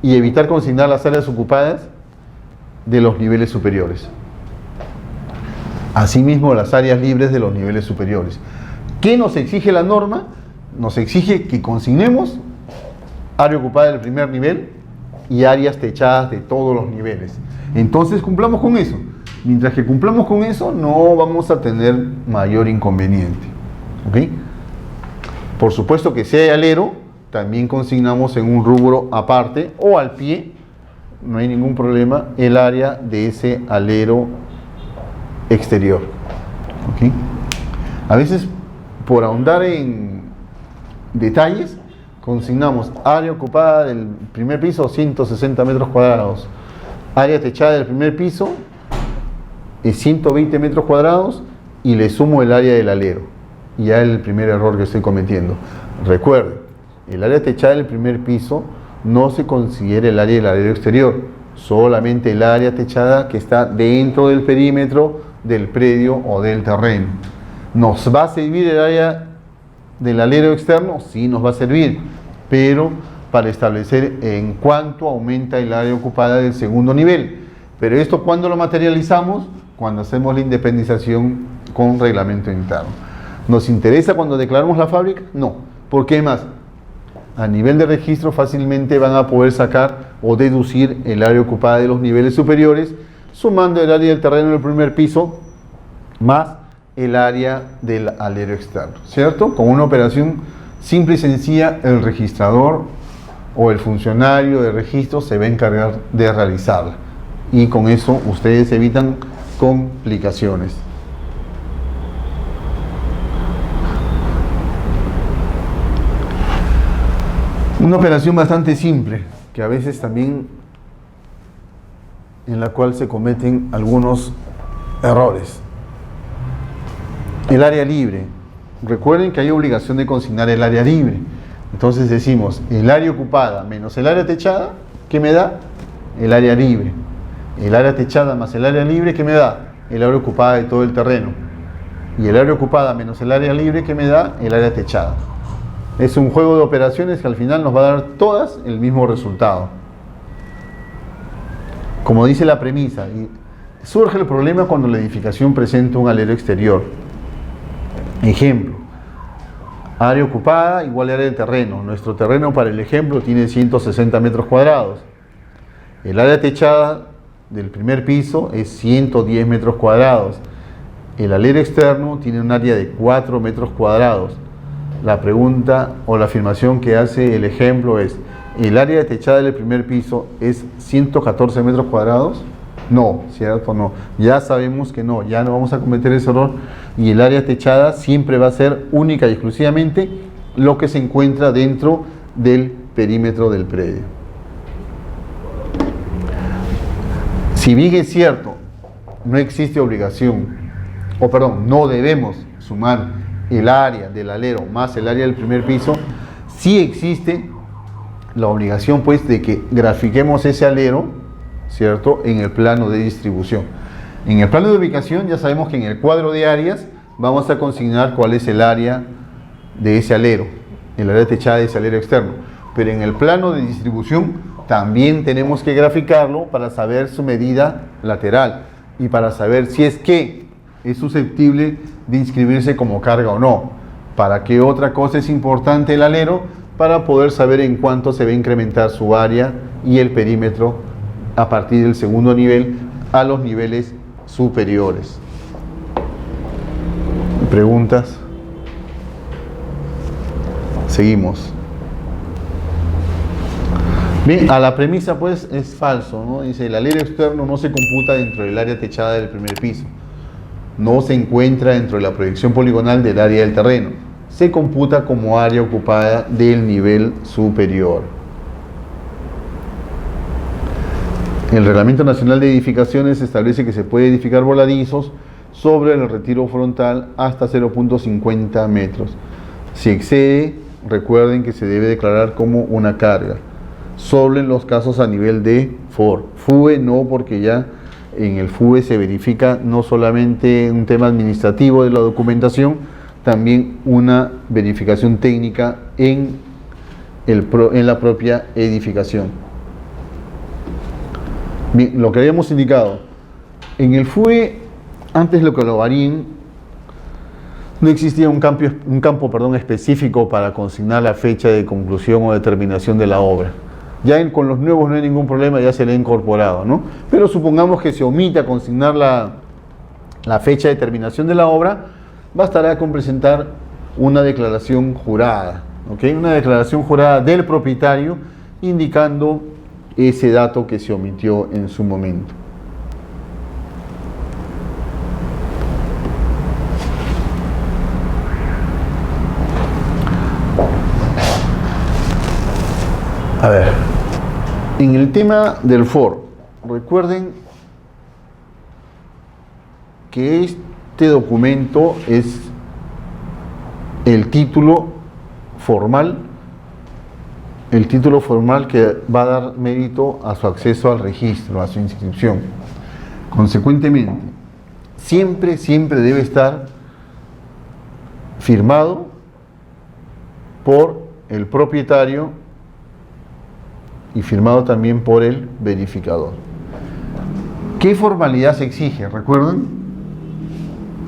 y evitar consignar las áreas ocupadas de los niveles superiores. Asimismo, las áreas libres de los niveles superiores. ¿Qué nos exige la norma? nos exige que consignemos área ocupada del primer nivel y áreas techadas de todos los niveles. Entonces cumplamos con eso. Mientras que cumplamos con eso, no vamos a tener mayor inconveniente. ¿Ok? Por supuesto que si hay alero, también consignamos en un rubro aparte o al pie, no hay ningún problema, el área de ese alero exterior. ¿Ok? A veces, por ahondar en detalles, consignamos área ocupada del primer piso 160 metros cuadrados, área techada del primer piso es 120 metros cuadrados y le sumo el área del alero. Y ya es el primer error que estoy cometiendo. Recuerden, el área techada del primer piso no se considera el área del alero exterior, solamente el área techada que está dentro del perímetro del predio o del terreno. ¿Nos va a servir el área del alero externo? Sí, nos va a servir, pero para establecer en cuánto aumenta el área ocupada del segundo nivel. Pero esto, ¿cuándo lo materializamos? Cuando hacemos la independización con reglamento interno. ¿Nos interesa cuando declaramos la fábrica? No. ¿Por qué más? A nivel de registro fácilmente van a poder sacar o deducir el área ocupada de los niveles superiores, sumando el área del terreno del primer piso más el área del alero externo, ¿cierto? Con una operación simple y sencilla, el registrador o el funcionario de registro se va a encargar de realizarla. Y con eso ustedes evitan complicaciones. Una operación bastante simple, que a veces también en la cual se cometen algunos errores. El área libre. Recuerden que hay obligación de consignar el área libre. Entonces decimos, el área ocupada menos el área techada, ¿qué me da? El área libre. El área techada más el área libre, ¿qué me da? El área ocupada de todo el terreno. Y el área ocupada menos el área libre, ¿qué me da? El área techada. Es un juego de operaciones que al final nos va a dar todas el mismo resultado. Como dice la premisa, surge el problema cuando la edificación presenta un alero exterior. Ejemplo, área ocupada igual área del terreno. Nuestro terreno para el ejemplo tiene 160 metros cuadrados. El área techada del primer piso es 110 metros cuadrados. El alero externo tiene un área de 4 metros cuadrados. La pregunta o la afirmación que hace el ejemplo es: ¿el área techada del primer piso es 114 metros cuadrados? No, ¿cierto? No. Ya sabemos que no, ya no vamos a cometer ese error, y el área techada siempre va a ser única y exclusivamente lo que se encuentra dentro del perímetro del predio. Si bien es cierto, no existe obligación, no debemos sumar el área del alero más el área del primer piso, sí existe la obligación pues de que grafiquemos ese alero, ¿cierto?, en el plano de distribución. En el plano de ubicación ya sabemos que en el cuadro de áreas vamos a consignar cuál es el área de ese alero, el área techada de ese alero externo, pero en el plano de distribución también tenemos que graficarlo para saber su medida lateral y para saber si es que es susceptible de inscribirse como carga o no. ¿Para qué otra cosa es importante el alero? Para poder saber en cuánto se va a incrementar su área y el perímetro a partir del segundo nivel a los niveles superiores. ¿Preguntas? Seguimos. Bien, a la premisa pues es falso, ¿no? Dice, el alero externo no se computa dentro del área techada del primer piso. No se encuentra dentro de la proyección poligonal del área del terreno. Se computa como área ocupada del nivel superior. El Reglamento Nacional de Edificaciones establece que se puede edificar voladizos sobre el retiro frontal hasta 0.50 metros. Si excede, recuerden que se debe declarar como una carga. Solo en los casos a nivel de FOR. FUE no, porque ya en el FUE se verifica no solamente un tema administrativo de la documentación, también una verificación técnica en la propia edificación. Bien, lo que habíamos indicado, en el FUE, antes lo que lo varíen, No existía un campo específico para consignar la fecha de conclusión o de terminación de la obra. Con los nuevos no hay ningún problema, ya se le ha incorporado, ¿no? Pero supongamos que se omita consignar la fecha de terminación de la obra, bastará con presentar una declaración jurada, ¿ok? Una declaración jurada del propietario indicando ese dato que se omitió en su momento. A ver, en el tema del foro, recuerden que este documento es el título formal que va a dar mérito a su acceso al registro, a su inscripción. Consecuentemente, siempre debe estar firmado por el propietario y firmado también por el verificador. ¿Qué formalidad se exige? ¿Recuerdan?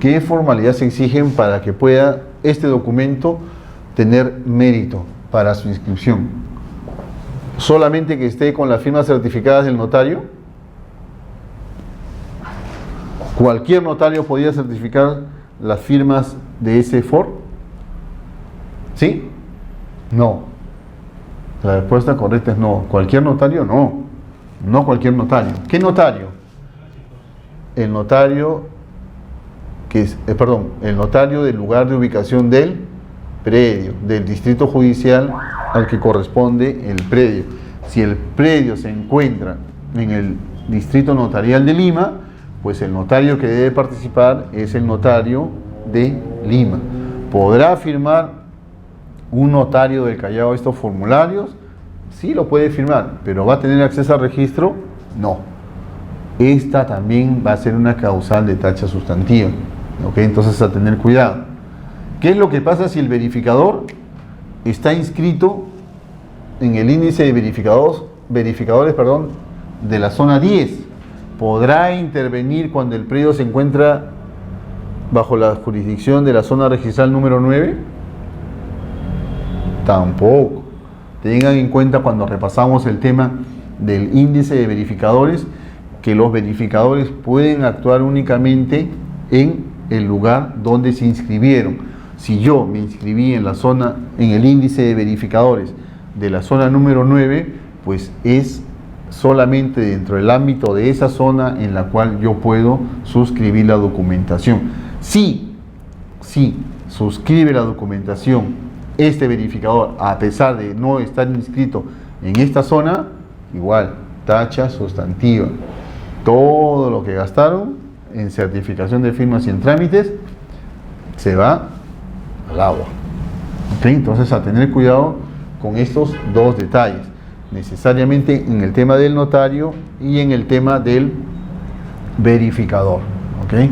¿Qué formalidad se exigen para que pueda este documento tener mérito para su inscripción? ¿Solamente que esté con las firmas certificadas del notario? ¿Cualquier notario podía certificar las firmas de ese FOR? ¿Sí? No. La respuesta correcta es no. ¿Cualquier notario? No. No cualquier notario. ¿Qué notario? El notario el notario del lugar de ubicación del predio, del distrito judicial al que corresponde el predio. Si el predio se encuentra en el distrito notarial de Lima, pues el notario que debe participar es el notario de Lima. ¿Podrá firmar un notario del Callao estos formularios? Sí, lo puede firmar, pero ¿va a tener acceso al registro? No. Esta también va a ser una causal de tacha sustantiva. ¿Ok? Entonces, a tener cuidado. ¿Qué es lo que pasa si el verificador está inscrito en el índice de verificadores de la zona 10? ¿Podrá intervenir cuando el predio se encuentra bajo la jurisdicción de la zona registral número 9? Tampoco. Tengan en cuenta cuando repasamos el tema del índice de verificadores que los verificadores pueden actuar únicamente en el lugar donde se inscribieron. Si yo me inscribí en el índice de verificadores de la zona número 9, pues es solamente dentro del ámbito de esa zona en la cual yo puedo suscribir la documentación. Si suscribe la documentación este verificador, a pesar de no estar inscrito en esta zona, igual, tacha sustantiva. Todo lo que gastaron en certificación de firmas y en trámites se va al agua. ¿Okay? Entonces, a tener cuidado con estos dos detalles, necesariamente en el tema del notario y en el tema del verificador. ¿Okay?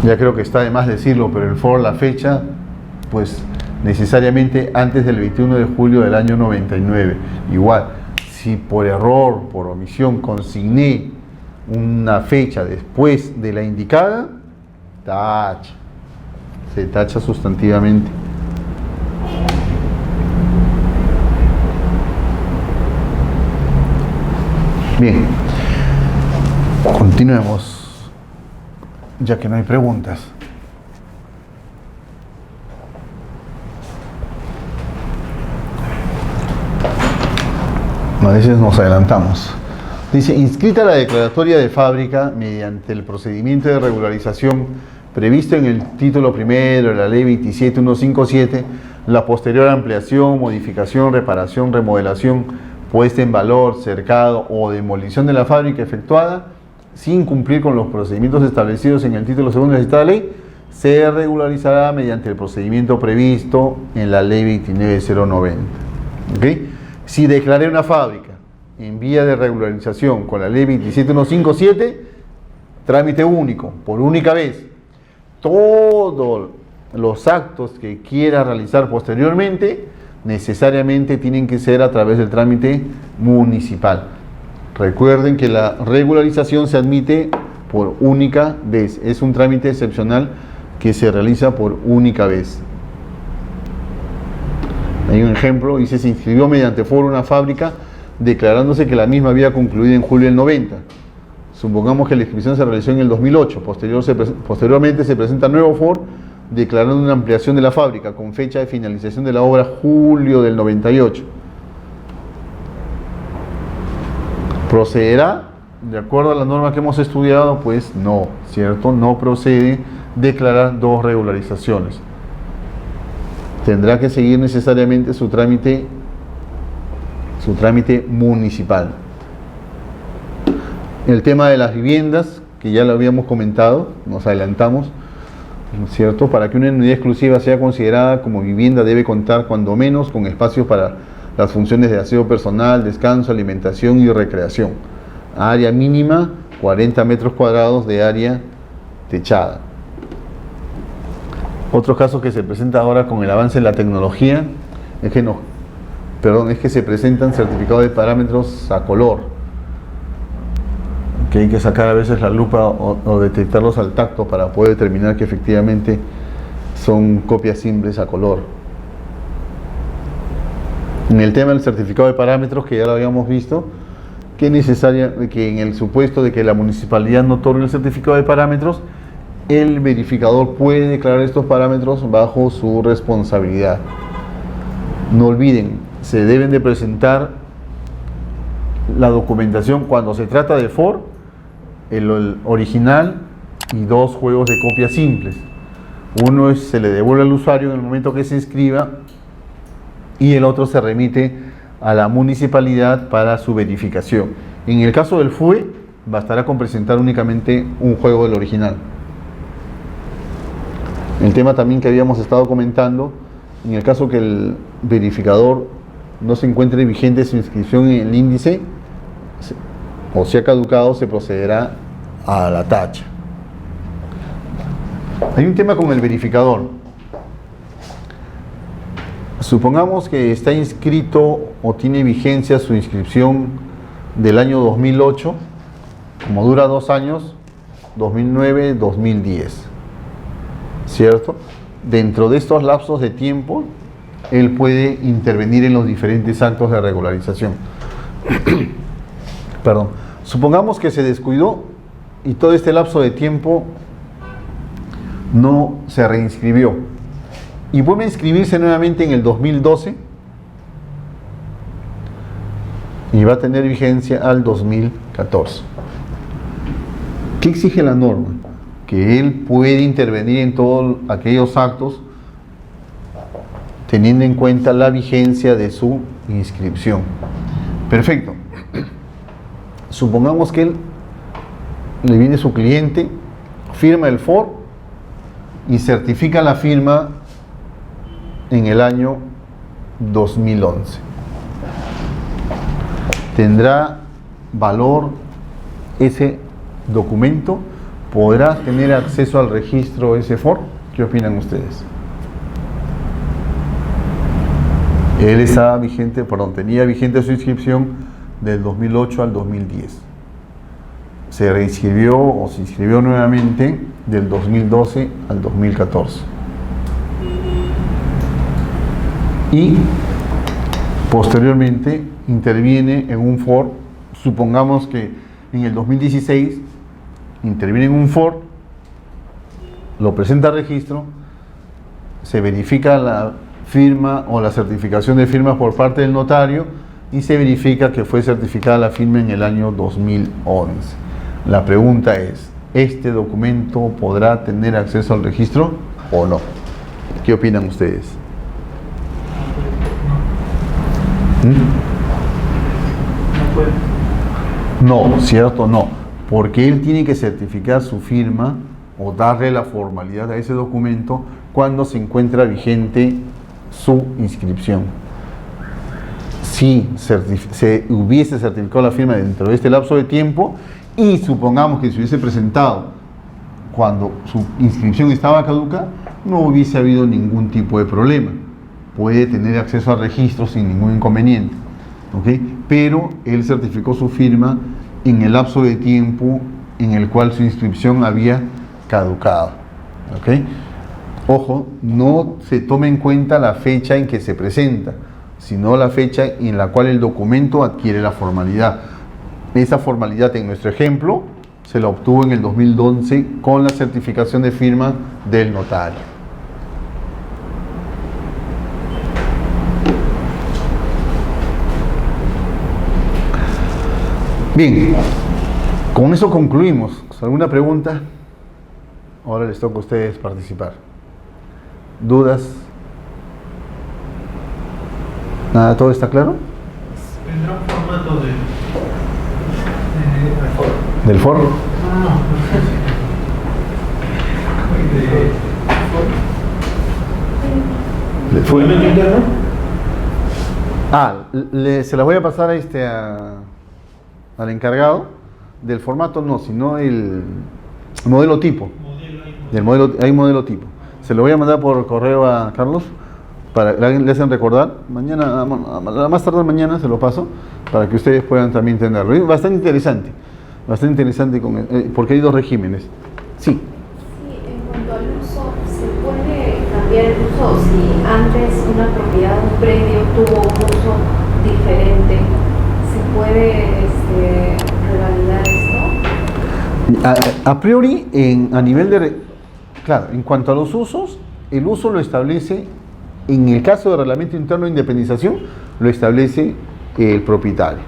Ya creo que está de más decirlo, pero el FOR, la fecha, pues necesariamente antes del 21 de julio del año 99. Igual, si por error, por omisión, consigné una fecha después de la indicada, se tacha sustantivamente. Bien, continuemos, ya que no hay preguntas. A veces nos adelantamos. Dice, inscrita la declaratoria de fábrica mediante el procedimiento de regularización previsto en el título primero de la ley 27157, la posterior ampliación, modificación, reparación, remodelación, puesta en valor, cercado o demolición de la fábrica efectuada sin cumplir con los procedimientos establecidos en el título segundo de la citada ley, se regularizará mediante el procedimiento previsto en la ley 29090. ¿Okay? Si declaré una fábrica en vía de regularización con la ley 27157, trámite único, por única vez. Todos los actos que quiera realizar posteriormente necesariamente tienen que ser a través del trámite municipal. Recuerden que la regularización se admite por única vez, es un trámite excepcional que se realiza por única vez. Hay un ejemplo, dice: se inscribió mediante foro una fábrica declarándose que la misma había concluido en julio del 90. Supongamos que la inscripción se realizó en el 2008. Posteriormente se presenta nuevo foro declarando una ampliación de la fábrica con fecha de finalización de la obra julio del 98. ¿Procederá de acuerdo a la norma que hemos estudiado? Pues no, ¿cierto? No procede declarar dos regularizaciones. Tendrá que seguir necesariamente su trámite municipal. El tema de las viviendas, que ya lo habíamos comentado, nos adelantamos, ¿cierto? Para que una unidad exclusiva sea considerada como vivienda debe contar cuando menos con espacios para las funciones de aseo personal, descanso, alimentación y recreación. Área mínima, 40 metros cuadrados de área techada. Otro caso que se presenta ahora con el avance de la tecnología es que se presentan certificados de parámetros a color, que hay que sacar a veces la lupa o detectarlos al tacto para poder determinar que efectivamente son copias simples a color. En el tema del certificado de parámetros, que ya lo habíamos visto, que es necesario que en el supuesto de que la municipalidad no otorgue el certificado de parámetros, el verificador puede declarar estos parámetros bajo su responsabilidad. No olviden, se deben de presentar la documentación cuando se trata de FOR, el original y dos juegos de copias simples. Uno se le devuelve al usuario en el momento que se inscriba y el otro se remite a la municipalidad para su verificación. En el caso del FUE, bastará con presentar únicamente un juego del original. El tema también que habíamos estado comentando, en el caso que el verificador no se encuentre vigente su inscripción en el índice o sea caducado, se procederá a la tacha. Hay un tema con el verificador. Supongamos que está inscrito o tiene vigencia su inscripción del año 2008, como dura 2 años, 2009, 2010. ¿Cierto? Dentro de estos lapsos de tiempo, él puede intervenir en los diferentes actos de regularización. Perdón. Supongamos que se descuidó y todo este lapso de tiempo no se reinscribió y vuelve a inscribirse nuevamente en el 2012 y va a tener vigencia al 2014. ¿Qué exige la norma? Que él puede intervenir en todos aquellos actos teniendo en cuenta la vigencia de su inscripción. Perfecto. Supongamos que él le viene su cliente, firma el FOR y certifica la firma en el año 2011. ¿Tendrá valor ese documento? ¿Podrá tener acceso al registro ese FOR? ¿Qué opinan ustedes? Él estaba vigente, tenía vigente su inscripción del 2008 al 2010. Se reinscribió o se inscribió nuevamente del 2012 al 2014. Y posteriormente interviene en un FOR. Supongamos que en el 2016 interviene en un FOR, lo presenta al registro, se verifica la firma o la certificación de firmas por parte del notario y se verifica que fue certificada la firma en el año 2011. La pregunta es, ¿este documento podrá tener acceso al registro o no? ¿Qué opinan ustedes? No, ¿cierto? No, porque él tiene que certificar su firma o darle la formalidad a ese documento cuando se encuentra vigente su inscripción. Si se hubiese certificado la firma dentro de este lapso de tiempo y supongamos que se hubiese presentado cuando su inscripción estaba caduca, no hubiese habido ningún tipo de problema. Puede tener acceso al registro sin ningún inconveniente, ¿ok? Pero él certificó su firma en el lapso de tiempo en el cual su inscripción había caducado, ¿ok? Ojo, no se tome en cuenta la fecha en que se presenta, sino la fecha en la cual el documento adquiere la formalidad. Esa formalidad, en nuestro ejemplo, se la obtuvo en el 2011 con la certificación de firma del notario. Bien, con eso concluimos. ¿Alguna pregunta? Ahora les toca a ustedes participar. ¿Dudas? ¿Nada? ¿Todo está claro? ¿Vendrá un formato del foro? ¿Del foro? No. ¿Del foro? ¿Reglamento interno? Se las voy a pasar al encargado. Del formato no, sino el modelo tipo. Hay modelo tipo. Se lo voy a mandar por correo a Carlos para le hacen recordar. Mañana, a más tardar mañana se lo paso para que ustedes puedan también entenderlo. Es bastante interesante porque hay dos regímenes. Sí. Sí, en cuanto al uso, ¿se puede cambiar el uso si antes una propiedad, un predio tuvo un uso diferente? ¿Se puede revalidar esto? A priori, a nivel claro, en cuanto a los usos, el uso lo establece, en el caso de reglamento interno de independización, lo establece el propietario.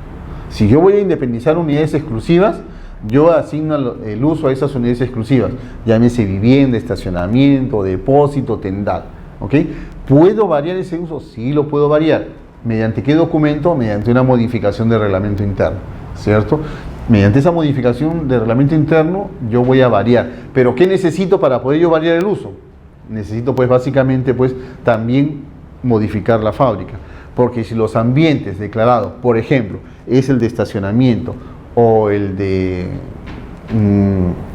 Si yo voy a independizar unidades exclusivas, yo asigno el uso a esas unidades exclusivas, llámese vivienda, estacionamiento, depósito, tendal. ¿Ok? ¿Puedo variar ese uso? Sí, lo puedo variar. ¿Mediante qué documento? Mediante una modificación del reglamento interno, ¿cierto? Mediante esa modificación del reglamento interno yo voy a variar. ¿Pero qué necesito para poder yo variar el uso? Necesito pues básicamente pues también modificar la fábrica. Porque si los ambientes declarados, por ejemplo, es el de estacionamiento o el de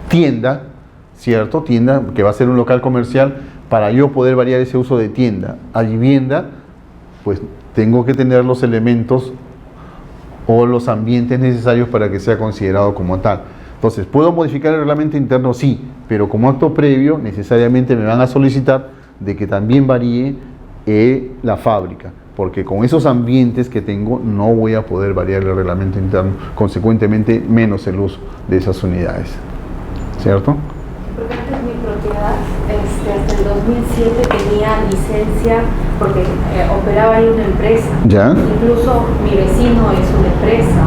tienda, ¿cierto? Tienda, que va a ser un local comercial, para yo poder variar ese uso de tienda a vivienda, pues tengo que tener los elementos o los ambientes necesarios para que sea considerado como tal. Entonces, ¿puedo modificar el reglamento interno? Sí, pero como acto previo necesariamente me van a solicitar de que también varíe la fábrica, porque con esos ambientes que tengo no voy a poder variar el reglamento interno, consecuentemente menos el uso de esas unidades, ¿cierto? Porque antes mi propiedad, hasta el 2007 tenía licencia porque operaba ahí una empresa. ¿Ya? Incluso mi vecino es una empresa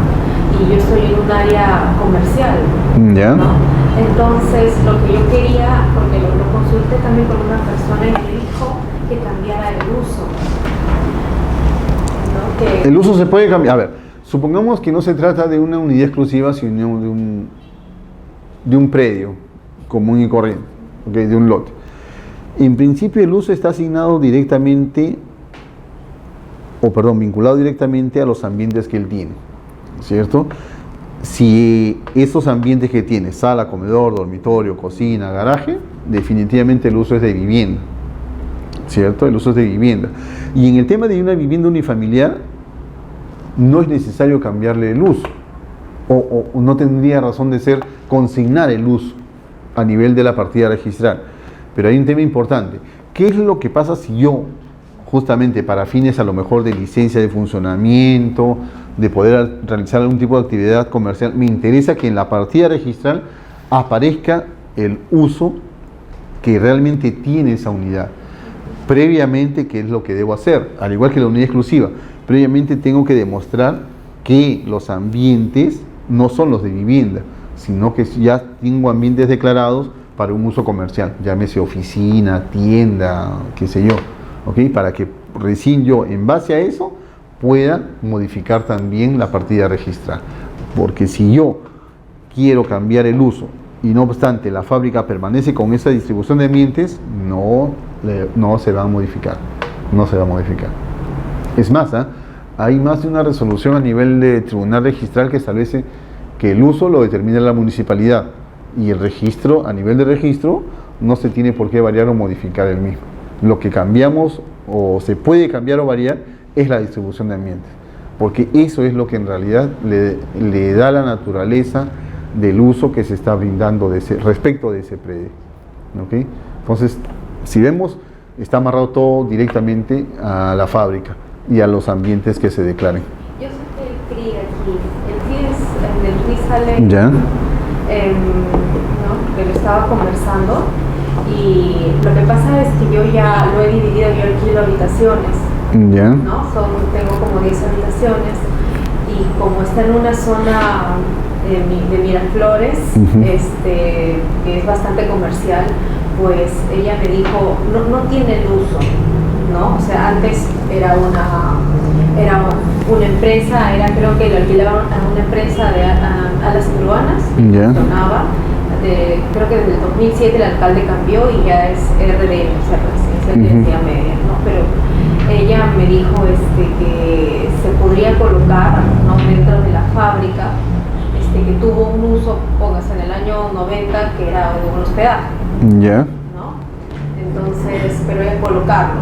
y yo estoy en un área comercial. ¿Ya? ¿No? Entonces, lo que yo quería, porque lo consulté también con una persona y me dijo que cambiara el uso. ¿No? El uso se puede cambiar. A ver, supongamos que no se trata de una unidad exclusiva, sino de un predio común y corriente, ¿okay? De un lote. En principio el uso está asignado directamente, vinculado directamente a los ambientes que él tiene, ¿cierto? Si esos ambientes que tiene, sala, comedor, dormitorio, cocina, garaje, definitivamente el uso es de vivienda, ¿cierto? El uso es de vivienda. Y en el tema de una vivienda unifamiliar, no es necesario cambiarle el uso, o no tendría razón de ser consignar el uso a nivel de la partida registral. Pero hay un tema importante. ¿Qué es lo que pasa si yo, justamente para fines a lo mejor de licencia de funcionamiento, de poder realizar algún tipo de actividad comercial, me interesa que en la partida registral aparezca el uso que realmente tiene esa unidad? Previamente, ¿qué es lo que debo hacer? Al igual que la unidad exclusiva, previamente tengo que demostrar que los ambientes no son los de vivienda, sino que ya tengo ambientes declarados para un uso comercial, llámese oficina, tienda, qué sé yo, ¿ok? Para que recién yo, en base a eso, pueda modificar también la partida registral. Porque si yo quiero cambiar el uso y no obstante la fábrica permanece con esa distribución de ambientes, no se va a modificar, no se va a modificar. Es más, hay más de una resolución a nivel de tribunal registral que establece que el uso lo determina la municipalidad y el registro, a nivel de registro, no se tiene por qué variar o modificar el mismo. Lo que cambiamos o se puede cambiar o variar es la distribución de ambientes, porque eso es lo que en realidad le da la naturaleza del uso que se está brindando respecto de ese predio. ¿Okay? Entonces, Si vemos, está amarrado todo directamente a la fábrica y a los ambientes que se declaren. Yo sé que el PRI aquí, el PRI es, en el PRI sale, ¿Ya? ¿no? Que lo estaba conversando, y lo que pasa es que yo ya lo he dividido, yo alquilo habitaciones, ¿Ya? ¿no? Tengo como 10 habitaciones, y como está en una zona de Miraflores, que es bastante comercial, pues ella me dijo, no tiene el uso, ¿no? O sea, antes era una empresa, creo que lo alquilaban a una empresa de alas urbanas, Ya. sonaba, creo que desde el 2007 el alcalde cambió y ya es RDM, o sea, Residencia de Densidad Media, ¿no? Pero ella me dijo que se podría colocar, ¿no?, dentro de la fábrica, que tuvo un uso, póngase, en el año 90, que era de un hospedaje, ¿Ya? ¿no? Entonces, pero es colocarlo,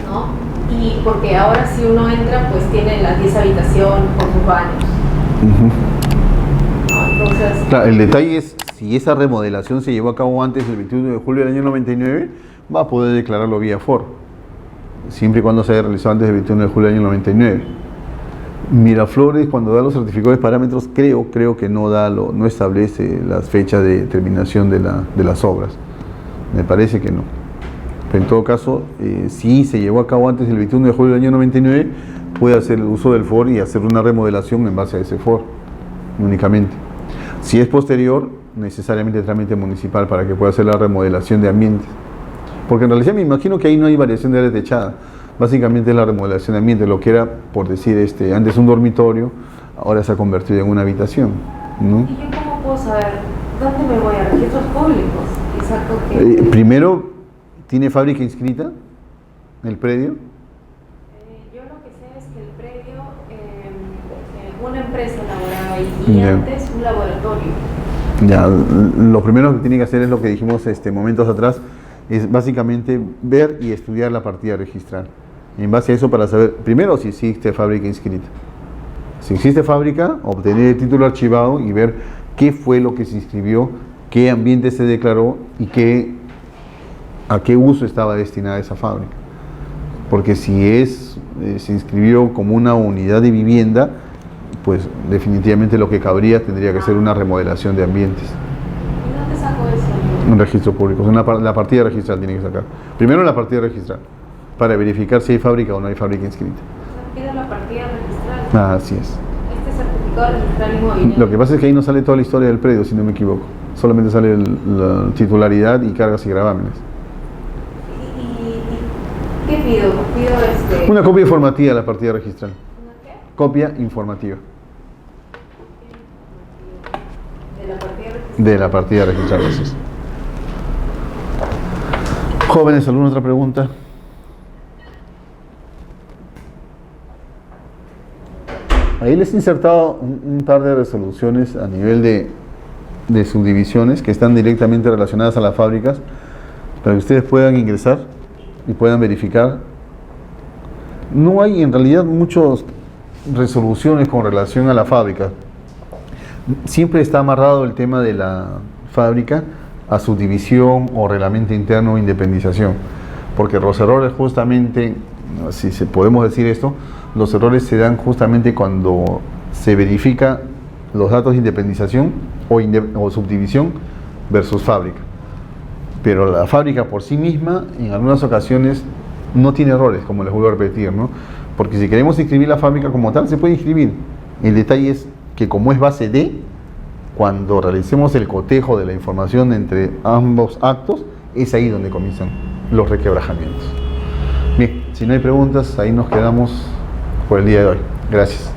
¿no? Y porque ahora si uno entra, pues tiene las 10 habitaciones con sus baños, ¿no? Entonces, Claro, el detalle es, si esa remodelación se llevó a cabo antes del 21 de julio del año 99, va a poder declararlo vía FOR, siempre y cuando se haya realizado antes del 21 de julio del año 99. Miraflores, cuando da los certificados de parámetros, creo que no establece las fechas de terminación de las obras. Me parece que no. Pero en todo caso, si se llevó a cabo antes del 21 de julio del año 99, puede hacer el uso del FOR y hacer una remodelación en base a ese FOR, únicamente. Si es posterior, necesariamente trámite municipal para que pueda hacer la remodelación de ambientes. Porque en realidad me imagino que ahí no hay variación de área techada. Básicamente es la remodelación de ambiente, lo que era, por decir, antes un dormitorio, ahora se ha convertido en una habitación, ¿no? ¿y yo cómo puedo saber dónde me voy? A registros públicos, y saco que... Primero, ¿tiene fábrica inscrita el predio? Yo lo que sé es que el predio, una empresa laboraba ahí, y Ya. antes un laboratorio. Ya, lo primero que tiene que hacer es lo que dijimos momentos atrás, es básicamente ver y estudiar la partida registral. En base a eso, para saber, primero, si existe fábrica inscrita. Si existe fábrica, obtener el título archivado y ver qué fue lo que se inscribió, qué ambiente se declaró y a qué uso estaba destinada esa fábrica. Porque si se inscribió como una unidad de vivienda, pues definitivamente lo que tendría que ser una remodelación de ambientes. ¿Y dónde saco eso? Un registro público, la partida registral tiene que sacar. Primero la partida registral, para verificar si hay fábrica o no hay fábrica inscrita. Pido la partida registral. Así es. Este certificado registral inmobiliario. Lo que pasa es que ahí no sale toda la historia del predio, si no me equivoco. Solamente sale la titularidad y cargas y gravámenes. ¿Y qué pido? Pido Una copia informativa de la partida registral. ¿Una qué? Copia informativa De la partida registral. de la partida registral. Así es. Jóvenes, ¿alguna otra pregunta? Ahí les he insertado un par de resoluciones a nivel de subdivisiones que están directamente relacionadas a las fábricas para que ustedes puedan ingresar y puedan verificar. No hay en realidad muchas resoluciones con relación a la fábrica. Siempre está amarrado el tema de la fábrica a subdivisión o reglamento interno o independización, porque los errores justamente, si podemos decir esto, los errores se dan justamente cuando se verifica los datos de independización o subdivisión versus fábrica. Pero la fábrica por sí misma, en algunas ocasiones, no tiene errores, como les vuelvo a repetir, ¿no? Porque si queremos inscribir la fábrica como tal, se puede inscribir. El detalle es que como es base D, cuando realicemos el cotejo de la información entre ambos actos, es ahí donde comienzan los requebrajamientos. Bien, si no hay preguntas, ahí nos quedamos por el día de hoy. Gracias.